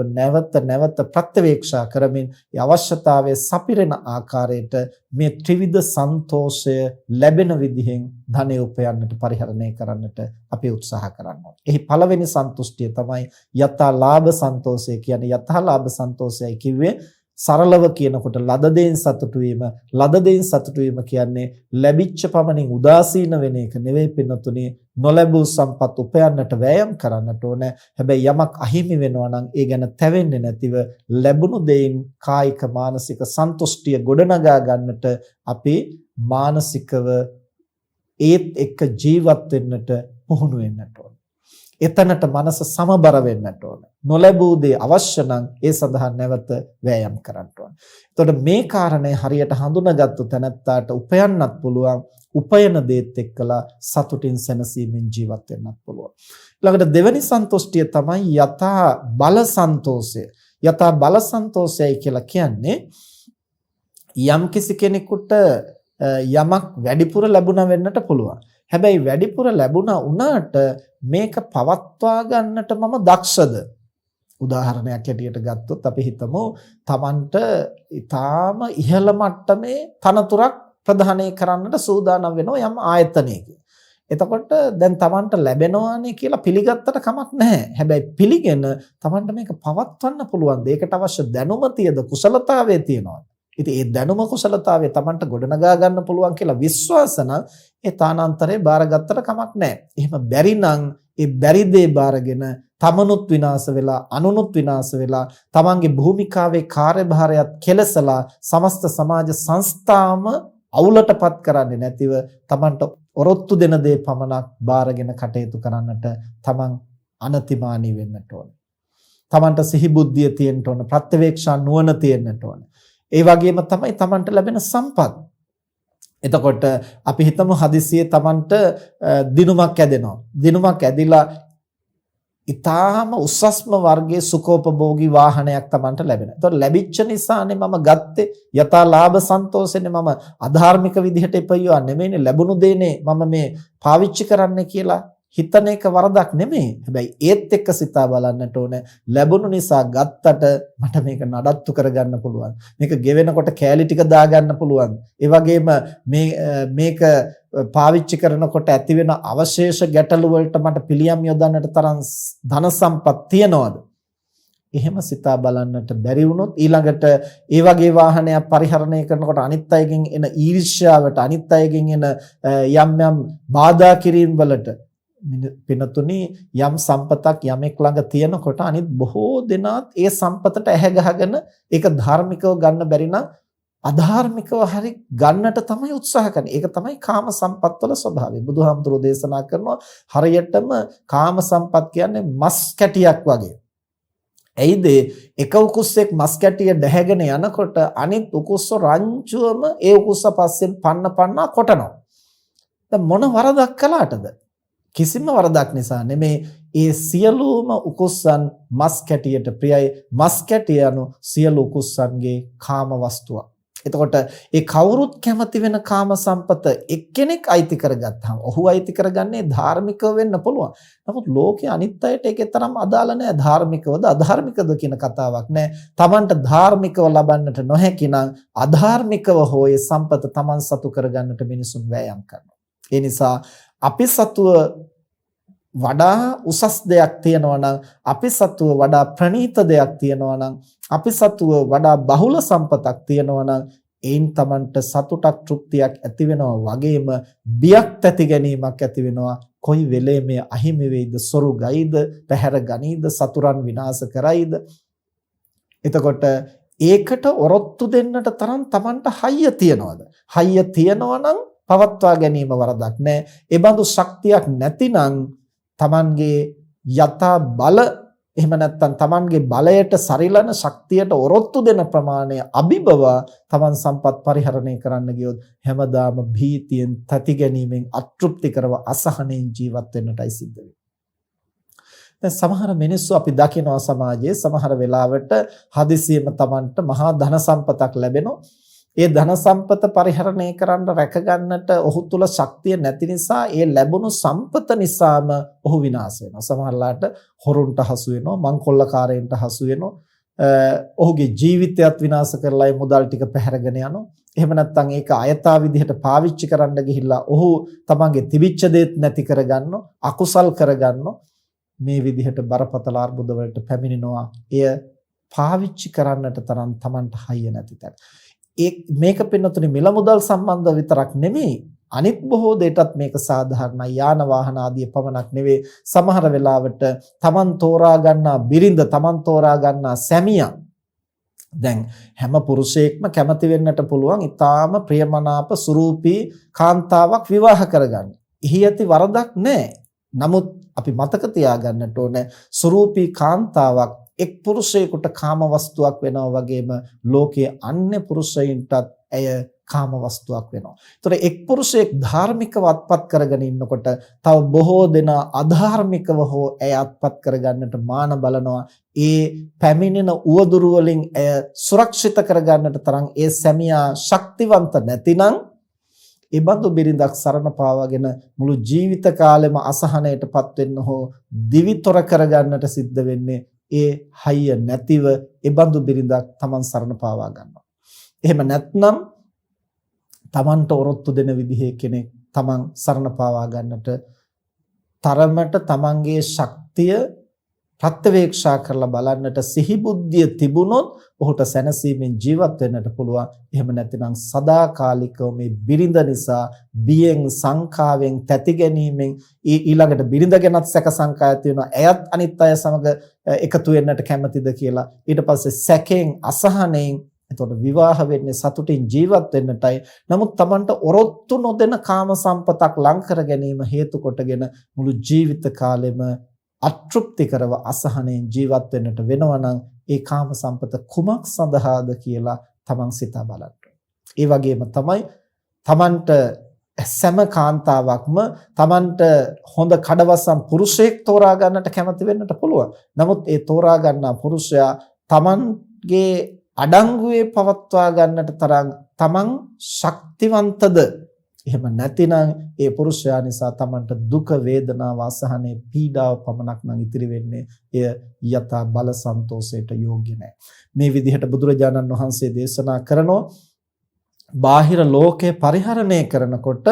නැවත ප්‍රත්‍යවේක්ෂා කරමින් ඒ අවශ්‍යතාවය සපිරෙන ආකාරයට මේ ත්‍රිවිධ සන්තෝෂය ලැබෙන විදිහෙන් ධනෙ උපයන්නට, පරිහරණය කරන්නට අපි උත්සාහ කරනවා. එහි පළවෙනි සන්තුෂ්ටිය තමයි යථා ලාභ සන්තෝෂය කියන්නේ. යථා ලාභ සන්තෝෂයයි කිව්වේ සරලව කියනකොට ලද දෙයින් සතුටු වීම. ලද දෙයින් සතුටු වීම කියන්නේ ලැබිච්ච පමණින් උදාසීන වෙන එක නෙවෙයි පින්නතුනේ. නොලැබූ සම්පත් උපයන්නට වෑයම් කරන්නට ඕන. හැබැයි යමක් අහිමි වෙනවා නම් ඒ ගැන තැවෙන්නේ නැතිව ලැබුණු දෙයින් කායික මානසික සන්තුෂ්ටිය ගොඩනගා ගන්නට අපි මානසිකව ඒත් එක්ක ජීවත් වෙන්නට පුහුණු වෙන්නට ඕන. එතනට මනස සමබර වෙන්නට ඕන. නොලැබූ දේ අවශ්‍ය නම් ඒ සඳහා නැවත වෑයම් කරන්න ඕන. එතකොට මේ කාරණය හරියට හඳුනාගත්තු තැනැත්තාට උපයන්නත් පුළුවන්. උපයන දේත් එක්කලා සතුටින් සැනසීමෙන් ජීවත් වෙන්නත් පුළුවන්. ඊළඟට දෙවෙනි සන්තුෂ්ටිය තමයි යථා බල සන්තෝෂය. යථා බල සන්තෝෂයයි කියලා කියන්නේ යම් කිසි කෙනෙකුට යමක් වැඩිපුර ලැබුණා වෙන්නට පුළුවන්. හැබැයි වැඩිපුර ලැබුණා වුණාට මේක පවත්වා ගන්නට මම දක්ෂද? උදාහරණයක් ඇටියට ගත්තොත් අපි හිතමු Tamanට ඊටාම ඉහළ මට්ටමේ තනතුරක් ප්‍රදානය කරන්නට සූදානම් වෙනවා යම් ආයතනයක. එතකොට දැන් Tamanට ලැබෙනවානේ කියලා පිළිගත්තට කමක් නැහැ. හැබැයි පිළිගෙන Tamanට මේක පවත්වන්න පුළුවන්. ඒකට අවශ්‍ය දැනුම තියද, කුසලතාවය තියෙනවා. ඉතින් ඒ දැනුම කුසලතාවය Tamanට ගොඩනගා ගන්න පුළුවන් කියලා විශ්වාස නම් ඒ තානාන්තරේ බාරගත්තට කමක් නැහැ. එහෙම බැරි නම් ඒ බැරි දේ බාරගෙන තමනුත් විනාශ වෙලා, අනුනුත් විනාශ වෙලා, Tamanගේ භූමිකාවේ කාර්යභාරයත් කෙලසලා සමස්ත සමාජ සංස්ථාම අවුලටපත් කරන්නේ නැතිව Tamanට ඔරොත්තු දෙන දේ පමණක් බාරගෙන කටයුතු කරන්නට Taman අනතිමානී වෙන්නට ඕන. Tamanට සිහි බුද්ධිය තියෙන්න ඕන, ප්‍රත්‍යවේක්ෂා නුවණ තියෙන්නට ඕන. ඒ වගේම තමයි Tamanට ලැබෙන සම්පත්. එතකොට අපි හිතමු හදිසියේ Tamanට දිනුමක් ඇදෙනවා. දිනුමක් ඇදිලා ඊටාම උසස්ම වර්ගයේ සුඛෝපභෝගී වාහනයක් Tamanට ලැබෙනවා. එතකොට ලැබිච්ච නිසානේ මම ගත්තේ. යථා ලාභ සන්තෝෂෙනේ මම අධාර්මික විදිහට ඉපයුවා නෙමෙයිනේ. ලැබුණු දේනේ මම මේ පාවිච්චි කරන්න කියලා හිතන එක වරදක් නෙමෙයි. හැබැයි ඒත් එක්ක සිතා බලන්නට ඕන. ලැබුණු නිසා ගත්තට මට මේක නඩත්තු කරගන්න පුළුවන්. මේක ගෙවෙනකොට කෑලි ටික දාගන්න පුළුවන්. ඒ වගේම මේක පාවිච්චි කරනකොට ඇති වෙන අවශේෂ ගැටලු වලට මට පිළියම් යොදන්නට තරම් ධන සම්පත් තියනවාද? එහෙම සිතා බලන්නට බැරි වුණොත් ඊළඟට ඒ වගේ වාහනයක් පරිහරණය කරනකොට අනිත් අයගෙන් එන ඊර්ෂ්‍යාවට, අනිත් අයගෙන් එන යම් බාධා කිරීම වලට පිනතුනි යම් සම්පතක් යමෙක් ළඟ තියෙනකොට අනිත් බොහෝ දෙනාත් ඒ සම්පතට ඇහැ ගහගෙන ඒක ධාර්මිකව ගන්න බැරි නම් අධාර්මිකව හරි ගන්නට තමයි උත්සාහ කරන්නේ. ඒක තමයි කාම සම්පත්වල ස්වභාවය. බුදුහාමුදුරෝ දේශනා කරනවා හරියටම කාම සම්පත් කියන්නේ මස් කැටියක් වගේ. එයිද එක උකුස්සෙක් මස් කැටිය දැහැගෙන යනකොට අනිත් උකුස්ස රංචුවම ඒ උකුස්ස පස්සෙන් පන්න කොටනවා. දැන් මොන වරදක් කළාටද? කිසිම වරදක් නිසා නෙමේ. ඒ සියලුම උකුස්සන් මස් කැටියට ප්‍රියයි. මස් කැටිය anu සියලු උකුස්සන්ගේ කාම වස්තුවක්. එතකොට ඒ කවුරුත් කැමති වෙන කාම සම්පත එක්කෙනෙක් අයිති කරගත්තාම ඔහු අයිති කරගන්නේ ධාර්මිකව වෙන්න පුළුවන්. නමුත් ලෝකයේ අනිත් අයට ඒකේ තරම් අදාළ නැහැ. ධාර්මිකවද අධාර්මිකද කියන කතාවක් නැහැ. Tamanට ධාර්මිකව ලබන්නට නොහැකි නම් අධාර්මිකව හෝ ඒ සම්පත Taman සතු කරගන්නට මිනිසුන් වෑයම් කරනවා. ඒ නිසා අපි සතුව වඩා උසස් දෙයක් තියෙනවා නම්, අපි සතුව වඩා ප්‍රණීත දෙයක් තියෙනවා නම්, අපි සතුව වඩා බහුල සම්පතක් තියෙනවා නම් ඒන් Tamanට සතුටක් තෘප්තියක් ඇති වෙනවා වගේම බියක් තැති ගැනීමක් ඇති වෙනවා. කොයි වෙලේ මේ අහිමි වෙයිද, සොරු ගයිද, පැහැර ගනීද, සතුරන් විනාශ කරයිද? එතකොට ඒකට ඔරොත්තු දෙන්නට තරම් Tamanට හයිය තියනවාද? හයිය තියනවා නම් පවත්වා ගැනීම වරදක් නැහැ. ඒ බඳු ශක්තියක් නැතිනම් Tamanගේ යථා බල, එහෙම නැත්නම් Tamanගේ බලයට සරිලන ශක්තියට ඔරොත්තු දෙන ප්‍රමාණය අභිබව Taman සම්පත් පරිහරණය කරන්න ගියොත් හැමදාම භීතියෙන්, තති ගැනීමෙන්, අතෘප්ති කරව අසහනෙන් ජීවත් වෙන්නටයි සිද්ධ වෙන්නේ. දැන් සමහර මිනිස්සු අපි දකිනවා සමාජයේ සමහර වෙලාවට හදිසියෙම Tamanට මහා ධන සම්පතක් ලැබෙනවා. ඒ ධන සම්පත පරිහරණය කරන්න රැක ගන්නට ඔහු තුල ශක්තිය නැති නිසා ඒ ලැබුණු සම්පත නිසාම ඔහු විනාශ වෙනවා. සමහරලාට හොරුන්ට හසු වෙනවා, මංකොල්ලකාරයන්ට හසු වෙනවා. ඔහුගේ ජීවිතයත් විනාශ කරලා ඒ මුදල් ටික පැහැරගෙන යනවා. එහෙම නැත්නම් ඒක අයථා විදිහට පාවිච්චි කරන්න ගිහිල්ලා ඔහු තමන්ගේ තිබිච්ච දේත් නැති කරගන්නවා, අකුසල් කරගන්නවා. මේ විදිහට බරපතල අර්බුද වලට පැමිණෙනවා. එය පාවිච්චි කරන්නට තරම් තමන්ට හයිය නැති තැන. මේක පින්නතුනි මිල මුදල් සම්බන්ධ විතරක් නෙමෙයි, අනිත් බොහෝ දෙයටත් මේක සාධාරණයි. යාන වාහන ආදී පමණක් නෙවෙයි, සමහර වෙලාවට Taman තෝරා ගන්නා බිරිඳ, Taman තෝරා ගන්නා සැමියා, දැන් හැම පුරුෂයෙක්ම කැමති වෙන්නට පුළුවන් ඊටාම ප්‍රියමනාප සුරූපී කාන්තාවක් විවාහ කරගන්න. එහි ඇති වරදක් නැහැ. නමුත් අපි මතක තියාගන්නට ඕනේ සුරූපී කාන්තාවක් එක් පුරුෂයෙකුට කාම වස්තුවක් වෙනවා වගේම ලෝකයේ අන්‍ය පුරුෂයින්ටත් ඇය කාම වස්තුවක් වෙනවා. ඒතර එක් පුරුෂයෙක් ධාර්මිකව අත්පත් කරගෙන ඉන්නකොට තව බොහෝ දෙනා අධාර්මිකව හෝ ඇය අත්පත් කරගන්නට මාන බලනවා. ඒ පැමිණෙන උවදුරු වලින් ඇය සුරක්ෂිත කරගන්නට තරම් ඒ සැමියා ශක්තිවන්ත නැතිනම් ඒ බඳු බිරිඳක් සරණ පාවාගෙන මුළු ජීවිත කාලෙම අසහනයටපත් වෙන්න හෝ දිවිතොර කරගන්නට සිද්ධ වෙන්නේ ඒ හයිය නැතිව ඒ බඳු බිරිඳක් Taman සරණ පාවා ගන්නවා. එහෙම නැත්නම් Tamanට ඔරොත්තු දෙන විදිහේ කෙනෙක් Taman සරණ පාවා ගන්නට තරමට Tamanගේ ශක්තිය ප්‍රත්‍යවේක්ෂා කරලා බලන්නට සිහි බුද්ධිය තිබුණොත් ඔහුට සැනසීමෙන් ජීවත් වෙන්නට පුළුවන්. එහෙම නැත්නම් සදාකාලිකව මේ බිරිඳ නිසා බියෙන්, සංකාවෙන්, තැති ගැනීමෙන් ඊළඟට බිරිඳ ගැනත් සැක සංකා ඇති වෙනවා. එයත් අනිත් අය සමග එකතු වෙන්නට කැමතිද කියලා. ඊට පස්සේ සැකෙන්, අසහනෙන් එතකොට විවාහ වෙන්නේ සතුටින් ජීවත් වෙන්නටයි. නමුත් Tamanට ඔරොත්තු නොදෙන කාම සම්පතක් ලං කර ගැනීම හේතු කොටගෙන මුළු ජීවිත කාලෙම අතෘප්ති කරව අසහනෙන් ජීවත් වෙන්නට වෙනවා නම් ඒ කාම සම්පත කුමක් සඳහාද කියලා Taman සිතා බලන්න. ඒ වගේම තමයි Tamanට සෑම කාන්තාවක්ම Tamanට හොඳ කඩවසම් පුරුෂයෙක් තෝරා ගන්නට කැමති වෙන්නට පුළුවන්. නමුත් ඒ තෝරා ගන්නා පුරුෂයා Tamanගේ අඩංගුවේ පවත්වා ගන්නට තරම් Taman ශක්තිවන්තද? එහෙම නැතිනම් ඒ පුරුෂයා නිසා Tamanට දුක, වේදනාව, අසහනය, පීඩාව පමණක් නම් ඉතිරි වෙන්නේ. එය යථා බල සන්තෝෂයට යෝග්‍ය නැහැ. මේ විදිහට බුදුරජාණන් වහන්සේ දේශනා කරනෝ බාහිර ලෝකේ පරිහරණය කරනකොට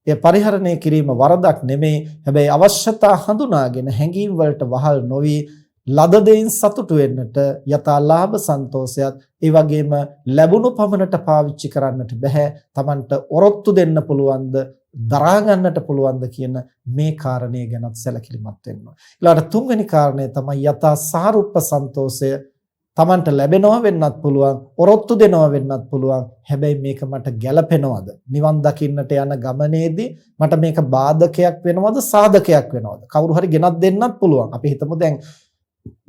ඒ පරිහරණය කිරීම වරදක් නෙමෙයි. හැබැයි අවශ්‍යතා හඳුනාගෙන හැඟීම් වලට වහල් නොවි ලද දෙයින් සතුටු වෙන්නට යථා ලාභ සන්තෝෂයත් ඒ වගේම ලැබුණු පමණට පාවිච්චි කරන්නට බෑ. Tamanට ඔරොත්තු දෙන්න පුළුවන්ද, දරා ගන්නට පුළුවන්ද කියන මේ කාරණේ ගැනත් සැලකිලිමත් වෙන්න ඕන. ඊළඟට තුන්වෙනි කාරණය තමයි යථා සාරුප්ප සන්තෝෂය. Tamanට ලැබෙනවා වෙන්නත් පුළුවන්, ඔරොත්තු දෙනවා වෙන්නත් පුළුවන්. හැබැයි මේක මට ගැළපෙනවද? නිවන් දකින්නට යන ගමනේදී මට මේක බාධකයක් වෙනවද, සාධකයක් වෙනවද? කවුරු හරි ගෙනත් දෙන්නත් පුළුවන්. අපි හිතමු දැන්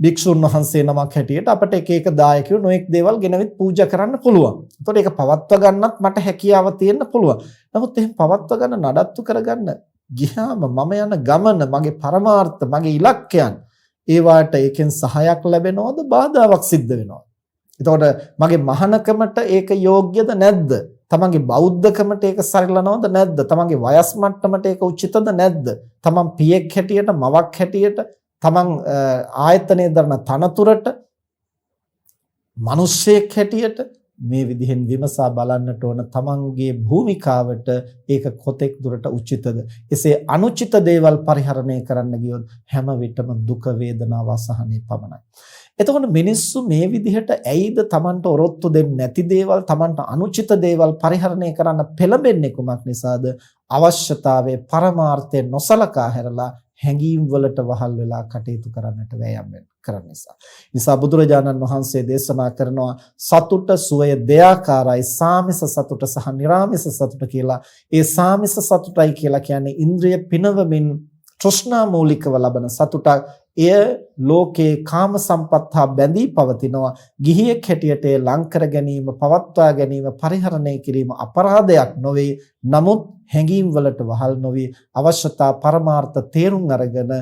භික්ෂුන් වහන්සේ නමක් හැටියට අපිට එක එක දායකයෝ නොඑක් දේවල් ගෙනවිත් පූජා කරන්න පුළුවන්. ඒතකොට ඒක පවත්වා ගන්නත් මට හැකියාව තියෙන්න පුළුවන්. නමුත් එහෙම පවත්වා ගන්න, නඩත්තු කරගන්න ගියාම මම යන ගමන, මගේ පරමාර්ථ, මගේ ඉලක්කයන් ඒවාට එකෙන් සහයක් ලැබෙනවද, බාධාවක් සිද්ධ වෙනවද? එතකොට මගේ මහානකමට ඒක යෝග්‍යද නැද්ද? තමන්ගේ බෞද්ධකමට ඒක සරිලනවද නැද්ද? තමන්ගේ වයස් මට්ටමට ඒක උචිතද නැද්ද? තමන් පියෙක් හැටියට, මවක් හැටියට, තමන් ආයතනයේ දරන තනතුරට, මිනිස්සෙක් හැටියට මේ විදිහෙන් විමසා බලන්නට ඕන තමන්ගේ භූමිකාවට ඒක කොතෙක් දුරට උචිතද? එසේ අනුචිත දේවල් පරිහරණය කරන්න ගියොත් හැම විටම දුක වේදනාව අසහනෙ පමණයි. එතකොට මිනිස්සු මේ විදිහට ඇයිද තමන්ට ඔරොත්තු දෙන්නේ නැති දේවල්, තමන්ට අනුචිත දේවල් පරිහරණය කරන්න පෙළඹෙන්නේ කුමක් නිසාද? අවශ්‍යතාවයේ පරමාර්ථය නොසලකා හැරලා හැඟීම් වලට වහල් වෙලා කටයුතු කරන්නට වෑයම් කරන නිසා බුදුරජාණන් වහන්සේ දේශනා කරනවා සතුට සුවය දෙආකාරයි, සාමිස සතුට සහ නිරාමිස සතුට කියලා. ඒ සාමිස සතුටයි කියලා කියන්නේ ඉන්ද්‍රිය පිනවමින් තෘෂ්ණා මූලිකව ලබන සතුටක්. එය ලෝකේ කාම සම්පත් හා බැඳී පවතිනවා. ගිහියෙක් හැටියට ලං කර ගැනීම, පවත්වා ගැනීම, පරිහරණය කිරීම අපරාධයක් නොවේ. නමුත් හැඟීම් වලට වහල් නොවේ අවශ්‍යතා පරමාර්ථ තේරුම් අරගෙන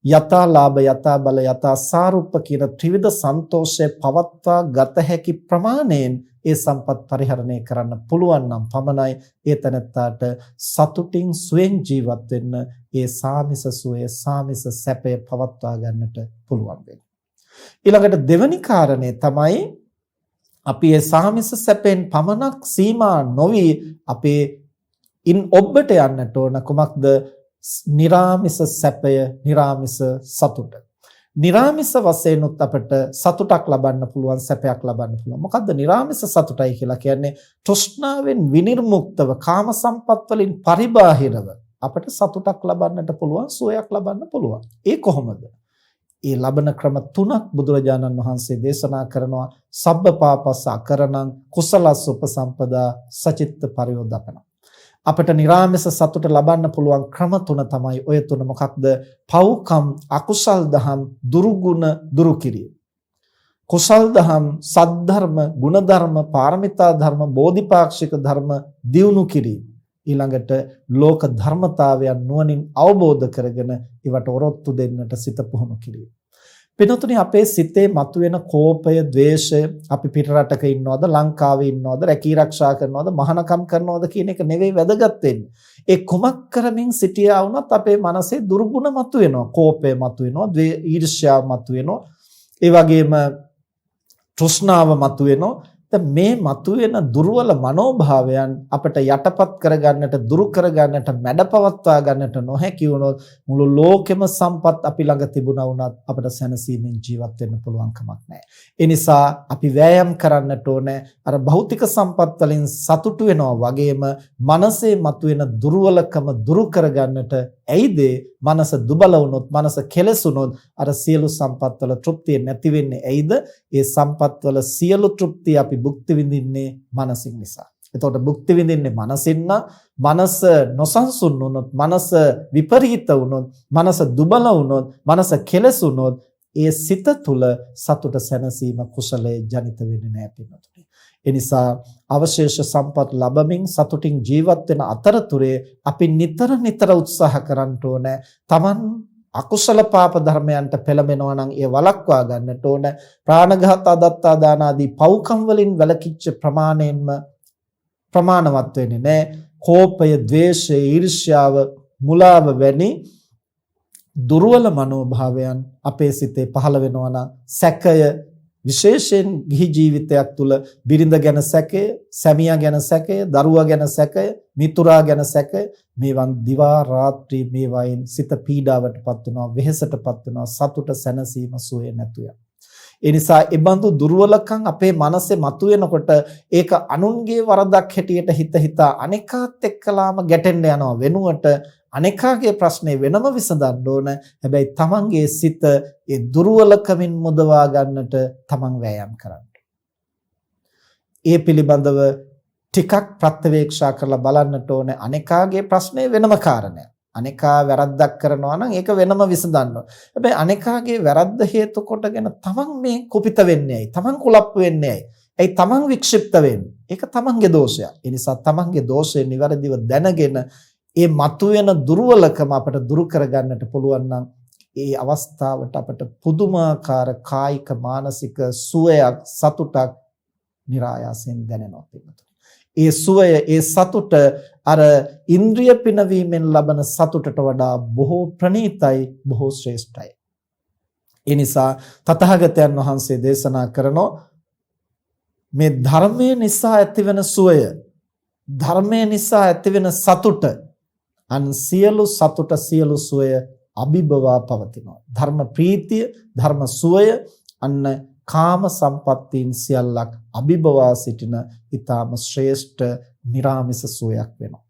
යථා ලාභ, යථා බල, යථා සාරුප්ප කියන ත්‍රිවිධ සන්තෝෂය පවත්වා ගත හැකි ප්‍රමාණයෙන් ඒ සම්පත් පරිහරණය කරන්න පුළුවන් නම් පමණයි ඒ තැනත්තාට සතුටින් සුවෙන් ජීවත් වෙන්න, ඒ සාමිස සුවය, සාමිස සැපය පවත්වා ගන්නට පුළුවන් වෙන්නේ. ඊළඟට දෙවැනි කාරණේ තමයි අපි ඒ සාමිස සැපෙන් පමණක් සීමා නොවි අපේ ඉන් ඔබට යන්නට ඕන කුමක්ද? නිරාමිස සැපය, නිරාමිස සතුට. නිරාමිස වශයෙන් උත් අපට සතුටක් ලබන්න පුළුවන්, සැපයක් ලබන්න පුළුවන්. මොකද්ද නිරාමිස සතුටයි කියලා කියන්නේ? තෘෂ්ණාවෙන් විනිර්මුක්තව, කාම සම්පත් වලින් පරිබාහිරව අපට සතුටක් ලබන්නට පුළුවන්, සුවයක් ලබන්න පුළුවන්. ඒ කොහොමද? ඒ ලබන ක්‍රම තුනක් බුදුරජාණන් වහන්සේ දේශනා කරනවා. සබ්බපාපස්ස අකරණං, කුසලස්ස උපසම්පදා, සචිත්ත පරියෝදපන. අපට නිරාමිස සතුට ලබන්න පුළුවන් ක්‍රම තුන තමයි ඔය තුන. මොකක්ද? පව්කම්, අකුසල් දහම්, දුරුගුණ දුරු කිරීම. කුසල් දහම්, සද්ධර්ම, ගුණධර්ම, පාරමිතා ධර්ම, බෝධිපාක්ෂික ධර්ම දියුණු කිරීම. ඊළඟට ලෝක ධර්මතාවයන් නුවණින් අවබෝධ කරගෙන ඒවට ඔරොත්තු දෙන්නට සිත පුහුණු කිරීම. පිනතුනි, අපේ සිතේ මතුවෙන කෝපය, ද්වේෂය, අපි පිට රටක ඉන්නවද, ලංකාවේ ඉන්නවද, රැකී ආරක්ෂා කරනවද, මහානකම් කරනවද කියන එක නෙවෙයි වැදගත් වෙන්නේ. ඒ කුමක් කරමින් සිටියා වුණත් අපේ මනසේ දුර්ගුණ මතුවෙනවා. කෝපය මතුවෙනවා, ඊර්ෂ්‍යාව මතුවෙනවා, ඒ වගේම තෘෂ්ණාව මතුවෙනවා. දැන් මේ මතුවෙන දුර්වල මනෝභාවයන් අපිට යටපත් කරගන්නට, දුරු කරගන්නට, මැඩපවත්වා ගන්නට නොහැකි වුණොත් මුළු ලෝකෙම සම්පත් අපි ළඟ තිබුණා වුණත් අපිට සැනසීමෙන් ජීවත් වෙන්න පුළුවන් කමක් නැහැ. ඒ නිසා අපි වෑයම් කරන්නට ඕනේ. අර භෞතික සම්පත් වලින් සතුටු වෙනවා වගේම මනසේ මතුවෙන දුර්වලකම දුරු කරගන්නට. ඇයිද? මනස දුබල වුණොත්, මනස කෙලසුනොත් අර සියලු සම්පත් වල තෘප්තිය නැති වෙන්නේ. ඇයිද? ඒ සම්පත් වල සියලු තෘප්තිය අපි භුක්ති විඳින්නේ මනසින් නිසා. එතකොට භුක්ති විඳින්නේ මනසින් නම් මනස නොසන්සුන් වුණොත්, මනස විපරීත වුණොත්, මනස දුබල වුණොත්, මනස කෙලසුනොත් ඒ සිත තුල සතුට, සැනසීම, කුසලයේ ජනිත වෙන්නේ නැහැ පින්වතුනි. ඒ නිසා අවශේෂ සම්පත් ලැබමින් සතුටින් ජීවත් වෙන අතරතුරේ අපි නිතර උත්සාහ කරන්න ඕනේ. Taman අකුසල පාප ධර්මයන්ට පෙළඹෙනවා නම් ඒ වළක්වා ගන්නට ඕන. ප්‍රාණඝාත, අදත්තා දාන ආදී පව්කම් වලින් වැළකීච්ච ප්‍රමාණයෙන්ම ප්‍රමාණවත් වෙන්නේ නැහැ. කෝපය, ද්වේෂය, ඊර්ෂ්‍යාව, මුලාව වැනි දුර්වල මනෝභාවයන් අපේ සිතේ පහළ වෙනවා නම්, සැකය, විශේෂයෙන් ගිහි ජීවිතයක් තුළ බිරිඳ ගැන සැකය, සැමියා ගැන සැකය, දරුවා ගැන සැකය, මිතුරා ගැන සැකය, මේවන් දිවා රාත්‍රී මේවායින් සිත පීඩාවටපත් වෙනවා, වෙහෙසටපත් වෙනවා, සතුට, සැනසීම, සුවය නැතු වෙනවා. ඒ නිසා ඒ බඳු දුර්වලකම් අපේ මනසේ මතුවෙනකොට ඒක අනුන්ගේ වරදක් හැටියට හිතා අනේකාත් එක්කලාම ගැටෙන්න යනවා වෙනුවට අනේකාගේ ප්‍රශ්නේ වෙනම විසඳන්න ඕන. හැබැයි තමන්ගේ සිත ඒ දුර්වලකමින් මුදවා ගන්නට තමන් වෑයම් කරන්න. ඒ පිළිබඳව ටිකක් ප්‍රත්‍යවේක්ෂා කරලා බලන්නට ඕනේ. අනේකාගේ ප්‍රශ්නේ වෙනම කාරණයක්. අනේකා වැරද්දක් කරනවා නම් ඒක වෙනම විසඳන්න ඕන. හැබැයි අනේකාගේ වැරද්ද හේතු කොටගෙන තමන් මේ කුපිත වෙන්නේ ඇයි? තමන් කුලප්පු වෙන්නේ ඇයි? ඇයි තමන් වික්ෂිප්ත වෙන්නේ? ඒක තමන්ගේ දෝෂයක්. ඒ නිසා තමන්ගේ දෝෂය નિවරදිව දැනගෙන ඒ මතුවෙන දුර්වලකම අපට දුරු කරගන්නට පුළුවන් නම් ඒ අවස්ථාවට අපට පුදුමාකාර කායික, මානසික සුවයක්, සතුටක් નિરાයාසයෙන් දැනෙනවා පිළිතුරු. ඒ සුවය ඒ සතුට අර ඉන්ද්‍රිය පිනවීමෙන් ලබන සතුටට වඩා බොහෝ ප්‍රණීතයි බොහෝ ශ්‍රේෂ්ඨයි. ඒ නිසා තථාගතයන් වහන්සේ දේශනා කරනෝ මේ ධර්මයේ නිසා ඇතිවන සුවය ධර්මයේ නිසා ඇතිවෙන සතුට අන් සියලු සතුට සියලු සුවය අභිබවා පවතිනවා. ධර්ම ප්‍රීතිය ධර්ම සුවය අන්න කාම සම්පත්තීන් සියල්ලක් අභිබවා සිටින ඊටාම ශ්‍රේෂ්ඨ නිරාමිස සුවයක් වෙනවා.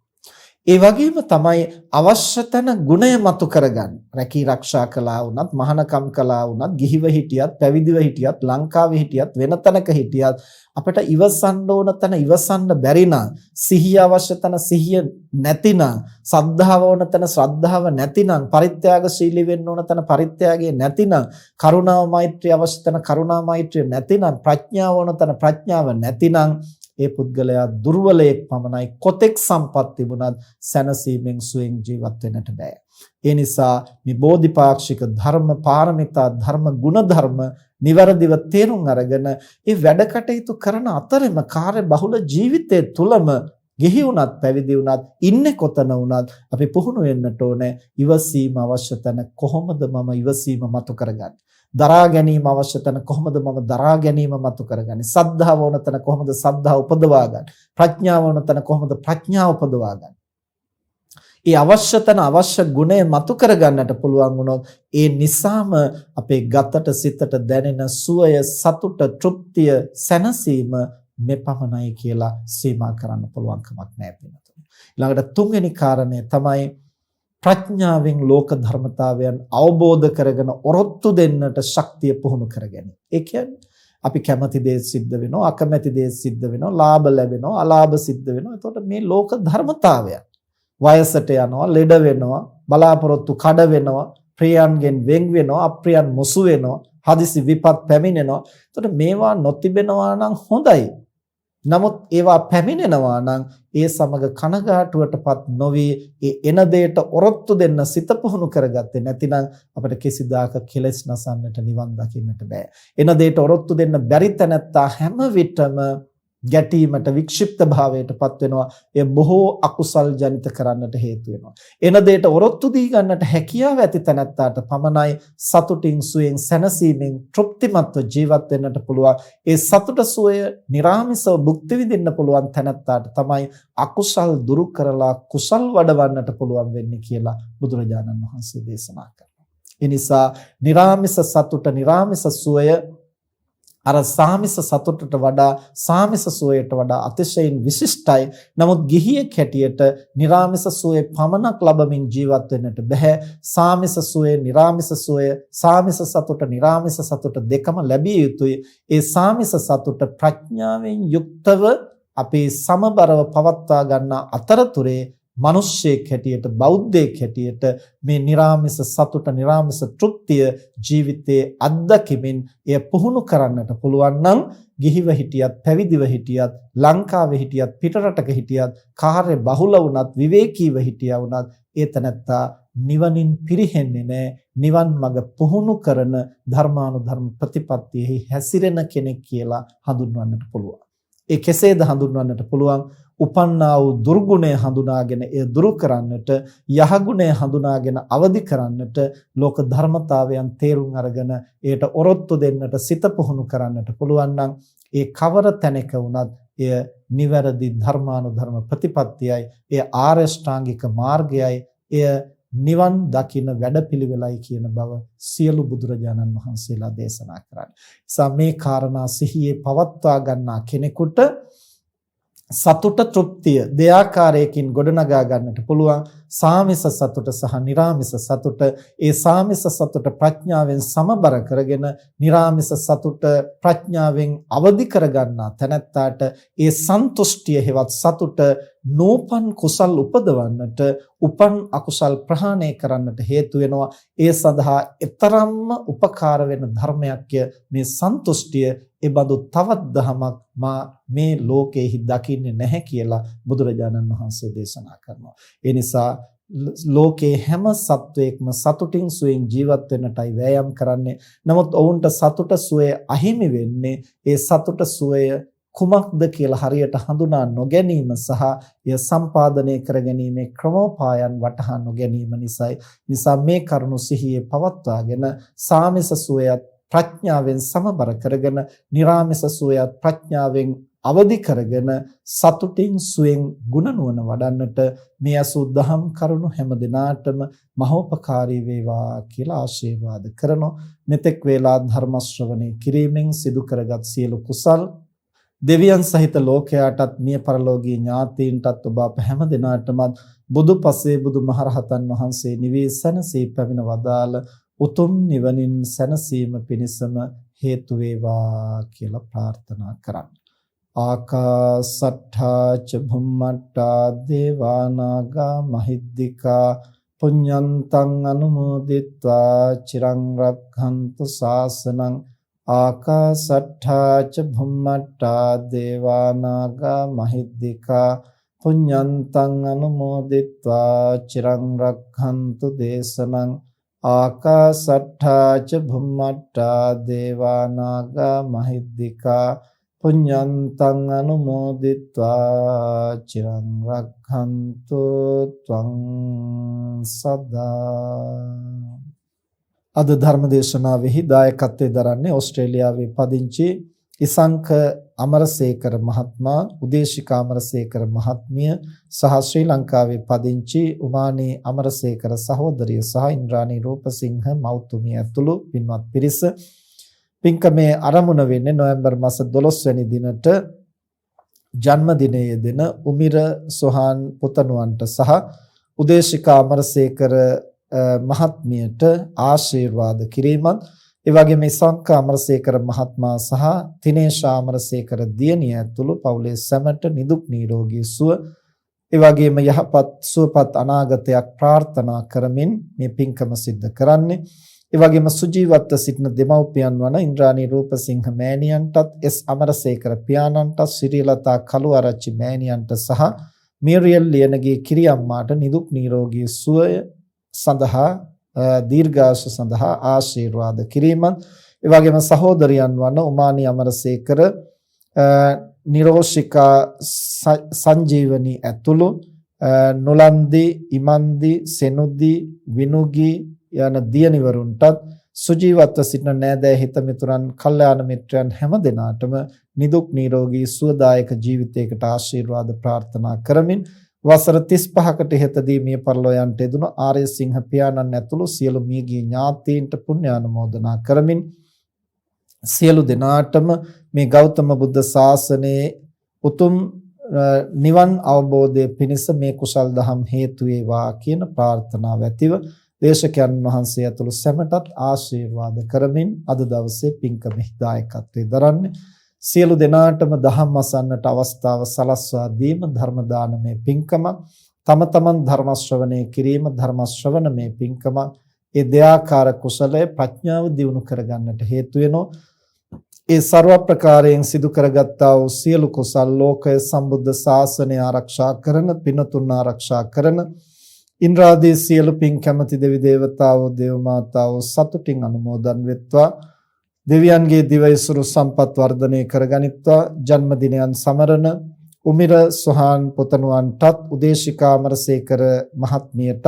ඒ වගේම තමයි අවශ්‍ය තැන ගුණය මතු කරගන්න. රැකී ආරක්ෂා කළා වුණත්, මහානකම් කළා වුණත්, ගිහිව හිටියත්, පැවිදිව හිටියත්, ලංකාවේ හිටියත්, වෙන තැනක හිටියත් අපිට ඉවසන්න ඕන තැන ඉවසන්න බැරි නම්, සිහිය අවශ්‍ය තැන සිහිය නැතිනම්, ශ්‍රද්ධාව ඕන තැන ශ්‍රද්ධාව නැතිනම්, පරිත්‍යාගශීලී වෙන්න ඕන තැන පරිත්‍යාගය නැතිනම්, කරුණාව මෛත්‍රිය අවශ්‍ය තැන කරුණා මෛත්‍රිය නැතිනම්, ප්‍රඥාව ඕන තැන ප්‍රඥාව නැතිනම් ඒ පුද්ගලයා දුර්වලයෙක් පමණයි. කොතෙක් සම්පත් තිබුණත් සැනසීමෙන් සුවෙන් ජීවත් වෙන්නට බෑ. ඒ නිසා මේ බෝධිපාක්ෂික ධර්ම පාරමිතා ධර්ම ගුණ ධර්ම නිවැරදිව තේරුම් අරගෙන ඒ වැඩ කටයුතු කරන අතරෙම කාර්ය බහුල ජීවිතයේ තුලම ගිහි වුණත් පැවිදි වුණත් ඉන්නේ කොතන වුණත් අපි පුහුණු වෙන්නට ඕනේ. ඉවසීම අවශ්‍ය තැන කොහොමද මම ඉවසීම මතු කරගන්නේ? දරා ගැනීම අවශ්‍ය තැන කොහොමද මම දරා ගැනීම මතු කරගන්නේ? සද්ධාව ඕන තැන කොහොමද සද්ධාව උපදවා ගන්නේ? ප්‍රඥාව ඕන තැන කොහොමද ප්‍රඥාව උපදවා ගන්නේ? ඒ අවශ්‍ය තැන අවශ්‍ය ගුණය මතු කරගන්නට පුළුවන් වුණොත් ඒ නිසාම අපේ ගතට සිතට දැනෙන සුවය, සතුට, තෘප්තිය, සැනසීම මෙපමණයි කියලා සීමා කරන්න පුළුවන් කමක් නැහැ පින්නතුනි. ඊළඟට තුන්වෙනි කාරණය තමයි ප්‍රඥාවෙන් ලෝක ධර්මතාවයන් අවබෝධ කරගෙන ඔරොත්තු දෙන්නට ශක්තිය පුහුණු කරගැනීම. ඒ කියන්නේ අපි කැමති දේ සිද්ධ වෙනවා, අකමැති දේ සිද්ධ වෙනවා, ලාභ ලැබෙනවා, අලාභ සිද්ධ වෙනවා. එතකොට මේ ලෝක ධර්මතාවයන් වයසට යනවා, ලෙඩ වෙනවා, බලාපොරොත්තු කඩ වෙනවා, ප්‍රියයන්ගෙන් වෙන් වෙනවා, අප්‍රියයන් මුසු වෙනවා, හදිසි විපත් පැමිණෙනවා. එතකොට මේවා නොතිබෙනවා නම් හොඳයි. නමුත් ඒවා පැමිණෙනවා නම් ඒ සමග කනගාටුවටපත් නොවි ඒ එන දෙයට ඔරොත්තු දෙන්න සිත පුහුණු කරගත්තේ නැතිනම් අපිට කිසිදාක කෙලෙස් නසන්නට නිවන් දකින්නට බෑ. එන දෙයට ඔරොත්තු දෙන්න බැරි තැනැත්තා හැම විටම ගැටීමට වික්ෂිප්ත භාවයටපත් වෙනවා. එය බොහෝ අකුසල් ජනිත කරන්නට හේතු වෙනවා. එන දෙයට ඔරොත්තු දී ගන්නට හැකියාව ඇති තැනැත්තාට පමණයි සතුටින් සුවයෙන් සැනසීමෙන් තෘප්තිමත්ව ජීවත් වෙන්නට පුළුවන්. ඒ සතුට සුවය නිරාමිසව භුක්ති විඳින්න පුළුවන් තැනැත්තාට තමයි අකුසල් දුරු කරලා කුසල් වඩවන්නට පුළුවන් වෙන්නේ කියලා බුදුරජාණන් වහන්සේ දේශනා කරනවා. ඒ නිසා නිරාමිස සතුට නිරාමිස සුවය අර සාමිස සතුටට වඩා සාමිස සුවයට වඩා අතිශයින් විශිෂ්ටයි. නමුත් ගිහියෙක් හැටියට නිරාමිස සුවේ පමණක් ලබමින් ජීවත් වෙන්නට බෑ. සාමිස සුවේ නිරාමිස සුවය, සාමිස සතුට නිරාමිස සතුට දෙකම ලැබිය යුතුයි. ඒ සාමිස සතුට ප්‍රඥාවෙන් යුක්තව අපේ සමබරව පවත්වා ගන්න අතරතුරේ මිනිස්සෙක් හැටියට බෞද්ධයෙක් හැටියට මේ නිරාමිස සතුට නිරාමිස තෘප්තිය ජීවිතයේ අත්දැකීමෙන් එය පුහුණු කරන්නට පුළුවන් නම් ගිහිව හිටියත් පැවිදිව හිටියත් ලංකාවේ හිටියත් පිටරටක හිටියත් කාර්ය බහුල වුණත් විවේකීව හිටියා වුණත් ඒ තැනැත්තා නිවනින් පිරිහෙන්නේ නැහැ. නිවන් මඟ පුහුණු කරන ධර්මානුධර්ම ප්‍රතිපත්තියෙහි හැසිරෙන කෙනෙක් කියලා හඳුන්වන්නට පුළුවන්. ඒ කෙසේද හඳුන්වන්නට පුළුවන්? උපන්නා වූ දුර්ගුණය හඳුනාගෙන එය දුරු කරන්නට, යහගුණය හඳුනාගෙන අවදි කරන්නට, ලෝක ධර්මතාවයන් තේරුම් අරගෙන ඒට ඔරොත්තු දෙන්නට සිත පුහුණු කරන්නට පුළුවන් නම් ඒ කවර තැනක වුණත් එය නිවැරදි ධර්මානුධර්ම ප්‍රතිපත්තියයි, එය ආර්ය ශ්‍රාංගික මාර්ගයයි, එය නිවන් දකින වැඩපිළිවෙලයි කියන බව සියලු බුදුරජාණන් වහන්සේලා දේශනා කරන්නේ. නිසා මේ කාරණා සිහියේ පවත්වා ගන්නා කෙනෙකුට සතුට තෘප්තිය දෙආකාරයකින් ගොඩනගා ගන්නට පුළුවන්. සාමිස සතුට සහ නිරාමිස සතුට. ඒ සාමිස සතුට ප්‍රඥාවෙන් සමබර කරගෙන නිරාමිස සතුට ප්‍රඥාවෙන් අවදි කරගන්නා තැනැත්තාට ඒ සන්තුෂ්ටිය හෙවත් සතුට නූපන් කුසල් උපදවන්නට, උපන් අකුසල් ප්‍රහාණය කරන්නට හේතු වෙනවා. ඒ සඳහා ඊතරම්ම උපකාර වෙන ධර්මයක් මේ සන්තුෂ්ටිය. ඒ බඳු තවත් දහමක් මා මේ ලෝකෙහි දකින්නේ නැහැ කියලා බුදුරජාණන් වහන්සේ දේශනා කරනවා. ඒ නිසා ලෝකේ හැම සත්වයක්ම සතුටින් සුවයෙන් ජීවත් වෙන්නටයි වෑයම් කරන්නේ. නමුත් ඔවුන්ට සතුට සුවය අහිමි වෙන්නේ ඒ සතුට සුවය කුමක්ද කියලා හරියට හඳුනා නොගැනීම සහ එය සම්පාදනය කර ගැනීමේ ක්‍රමෝපායන් වටහා නොගැනීම නිසා මේ කරුණු සිහියේ පවත්වාගෙන සාමිස සුවයත් ප්‍රඥාවෙන් සමබර කරගෙන නිරාමිස සුවයත් ප්‍රඥාවෙන් අවදි කරගෙන සතුටින් සුවෙන් ගුණ නුවණ වඩන්නට මේ අසුද්ධහම් කරුණු හැම දිනාටම මහෝපකාරී වේවා කියලා ආශිර්වාද කරනවා. මෙතෙක් වේලා ධර්ම ශ්‍රවණය කිරීමෙන් සිදු කරගත් සියලු කුසල් දෙවියන් සහිත ලෝකයාටත් මිය පරලෝකීය ඥාතීන්ටත් ඔබ අප හැම දිනාටම බුදුපසේ බුදුමහරහතන් වහන්සේ නිවී සැනසී පැමිණ වදාළ උතුම් නිවනින් සැනසීම පිණිසම හේතු වේවා කියලා ප්‍රාර්ථනා කරන්න. ආකාසට්ඨා ච භුම්මට්ඨා දේවා නාග මහිද්దికා පුඤ්ඤන්තං අනුමෝදිත්වා චිරං රක්ඛන්තු ශාසනං ආකාසට්ඨා ච භුම්මට්ඨා දේවා නාග මහිද්దికා පුඤ්ඤන්තං අනුමෝදිත්වා චිරං රක්ඛන්තු දේශනං ආකාසට්ඨා ච භුම්මට්ඨා දේවා නාග මහිද්దికා පුඤ්ඤන්තං අනුමෝදිත්වා චිරං රක්ඛන්තු ත්වං සදා. අද ධර්ම දේශනාවෙහි දායකත්වයෙන් දරන්නේ ඕස්ට්‍රේලියාවේ පදිංචි ඉසංක අමරසේකර මහත්මයා, උදේශිකා අමරසේකර මහත්මිය සහ ශ්‍රී ලංකාවේ පදිංචි උමානී අමරසේකර සහෝදරිය සහ ඉන්ද්‍රාණී රූපසිංහ මව්තුමිය ඇතුළු පින්වත් පිරිස. පින්කමේ ආරම්භ වෙන්නේ නොවැම්බර් මාස 12 වෙනි දිනට ජන්මදිනයේ දින උමිර සොහාන් පුතණුවන්ට සහ උදේශිකා අමරසේකර මහත්මියට ආශිර්වාද කිරීමත්, ඒ වගේම ඉසංක අමරසේකර මහත්මයා සහ තිනේෂා අමරසේකර දියණිය ඇතුළු පවුලේ සැමට නිදුක් නිරෝගී සුව, ඒ වගේම යහපත් සුවපත් අනාගතයක් ප්‍රාර්ථනා කරමින් මේ පින්කම සිද්ධ කරන්නේ. ඒ වගේම සුජීවත්ව සිටින දෙමව්පියන් වන ඉන්ද්‍රාණී රූපසිංහ මෑණියන්ටත්, එස් අමරසේකර පියාණන්ටත්, ශ්‍රීලතා කළුආරච්චි මෑණියන්ට සහ මිරියල් ලියනගේ කිරියම්මාට නිදුක් නිරෝගී සුවය සඳහා දීර්ඝාෂ සඳහා ආශිර්වාද කිරීමත්, ඒ වගේම සහෝදරයන් වන උමානි අමරසේකර, නිරෝෂිකා සංජීවනී ඇතුළු නුලන්දි, ඉමන්දි, සෙනුදි, විනුගි යන දියණිවරුන්ටත්, සුජීවත්ව සිටින නෑදෑ හිත මිතුරන්, කල්යාණ මිත්‍රයන් හැම දෙනාටම නිදුක් නිරෝගී සුවදායක ජීවිතයකට ආශිර්වාද ප්‍රාර්ථනා කරමින් වසර 35කට ඉහතදී මිය පරලෝ යන්ට යෙදුණු ආර්යසිංහ පියාණන් ඇතුළු සියලු මියගිය ඥාතීන්ට පුණ්‍යානුමෝදනා කරමින් සියලු දෙනාටම මේ ගෞතම බුද්ධ ශාසනයේ උතුම් නිවන් අවබෝධය පිණිස මේ කුසල් දහම් හේතු වේවා කියන ප්‍රාර්ථනාව ඇතිව දේශකයන් වහන්සේ ඇතුළු සැමටත් ආශිර්වාද කරමින් අද දවසේ පින්කමෙහි දායකත්වයෙන් දරන්නේ සියලු දෙනාටම දහම් අසන්නට අවස්ථාව සලස්වා දීම ධර්ම දානමය පින්කම, තම තමන් ධර්ම ශ්‍රවණය කිරීම ධර්ම ශ්‍රවණමය පින්කම, ඒ දෙආකාර කුසලයේ ප්‍රඥාව දියුණු කරගන්නට හේතු වෙනවා. ඒ ਸਰව ප්‍රකාරයෙන් සිදු කරගත්තා වූ සියලු කුසල් ලෝකය සම්බුද්ධ ශාසනය ආරක්ෂා කරන, පිනතුන් ආරක්ෂා කරන, ඉන්ද්‍රාදී සියලු පින් කැමැති දෙවි දේවතාවෝ, දේව මාතාවෝ සතුටින් අනුමෝදන් වෙත්වා. දෙවියන්ගේ දිවයිසුරු සම්පත් වර්ධනය කරගනිත්වා. ජන්මදිනයන් සමරන උමිර සොහාන් පුතණුවන්ටත්, උදේශිකා අමරසේකර මහත්මියටත්,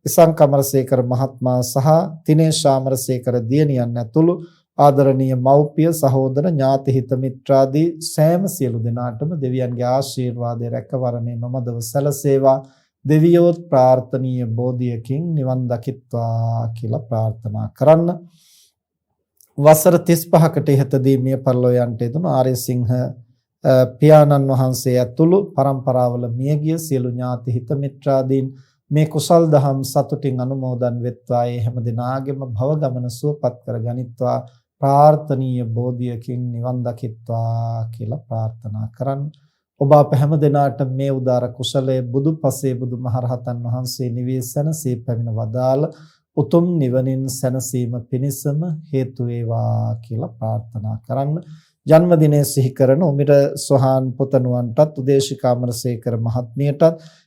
ඉසංක අමරසේකර මහත්මයා සහ තිනේෂා අමරසේකර දියණියන් ඇතුළු ආදරණීය මව්පිය, සහෝදර, ඥාති හිත මිත්‍රාදී සෑම සියලු දෙනාටම දෙවියන්ගේ ආශිර්වාදය රැකවරණය නොමදව සැලසේවා. දෙවියෝත් ප්‍රාර්ථනීය බෝධියකින් නිවන් දකිත්වා කියලා ප්‍රාර්ථනා කරන්න. වසර 35කට ඉහතදී මිය පරලෝ යන්ට යෙදුණු ආර්යසිංහ පියාණන් වහන්සේ ඇතුළු පරම්පරාවල මියගිය සියලු ඥාති හිත මිත්‍රාදීන් මේ කුසල් දහම් සතුටින් අනුමෝදන් වෙත්වා. ඒ හැම දිනාගෙම භව ගමන සුවපත් කර ගනිත්වා. ප්‍රාර්ථනීය බෝධියකින් නිවන් දකිත්වා කියලා ප්‍රාර්ථනා කරන්න. ඔබ අප හැම දිනාට මේ උදාර කුසලයේ බුදුපසේ බුදුමහරහතන් වහන්සේ නිවී සැනසී පැමිණ වදාළ උතුම් නිවනින් සැනසීම පිණිසම හේතු වේවා කියලා ප්‍රාර්ථනා කරන්න. ජන්මදිනය සිහි කරන උමිර සොහාන් පුතණුවන්ටත්, උදේශිකා අමරසේකර මහත්මියටත්,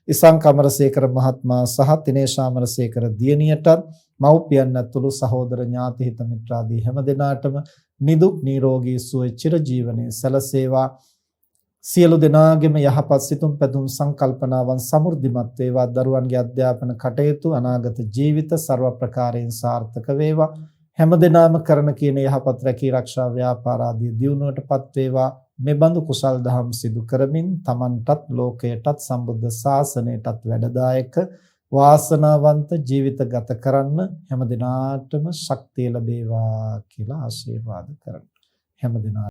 ඉසංක අමරසේකර මහත්මයා සහ තිනේෂා අමරසේකර දියණියටත්, මව්පියන් ඇතුළු සහෝදර ඥාති හිත මිත්‍රාදී හැම දෙනාටම නිදුක් නිරෝගී සුව චිර ජීවනයේ සැලසේවා. සියලු දෙනාගේම යහපත් සිතුම් පැතුම් සංකල්පනාවන් සමෘද්ධිමත් වේවා. දරුවන්ගේ අධ්‍යාපන කටයුතු අනාගත ජීවිත ਸਰව ප්‍රකාරයෙන් සාර්ථක වේවා. හැමදෙනාම කරන කියන යහපත් රැකී ආරක්ෂා ව්‍යාපාර ආදී දියුණුවටපත් වේවා. මේ බඳු කුසල් දහම් සිදු කරමින් තමන්ටත් ලෝකයටත් සම්බුද්ධ ශාසනයටත් වැඩදායක වාසනාවන්ත ජීවිත ගත කරන්න හැමදෙනාටම ශක්තිය ලැබේවා කියලා ආශිර්වාද කරමි. හැමදෙනා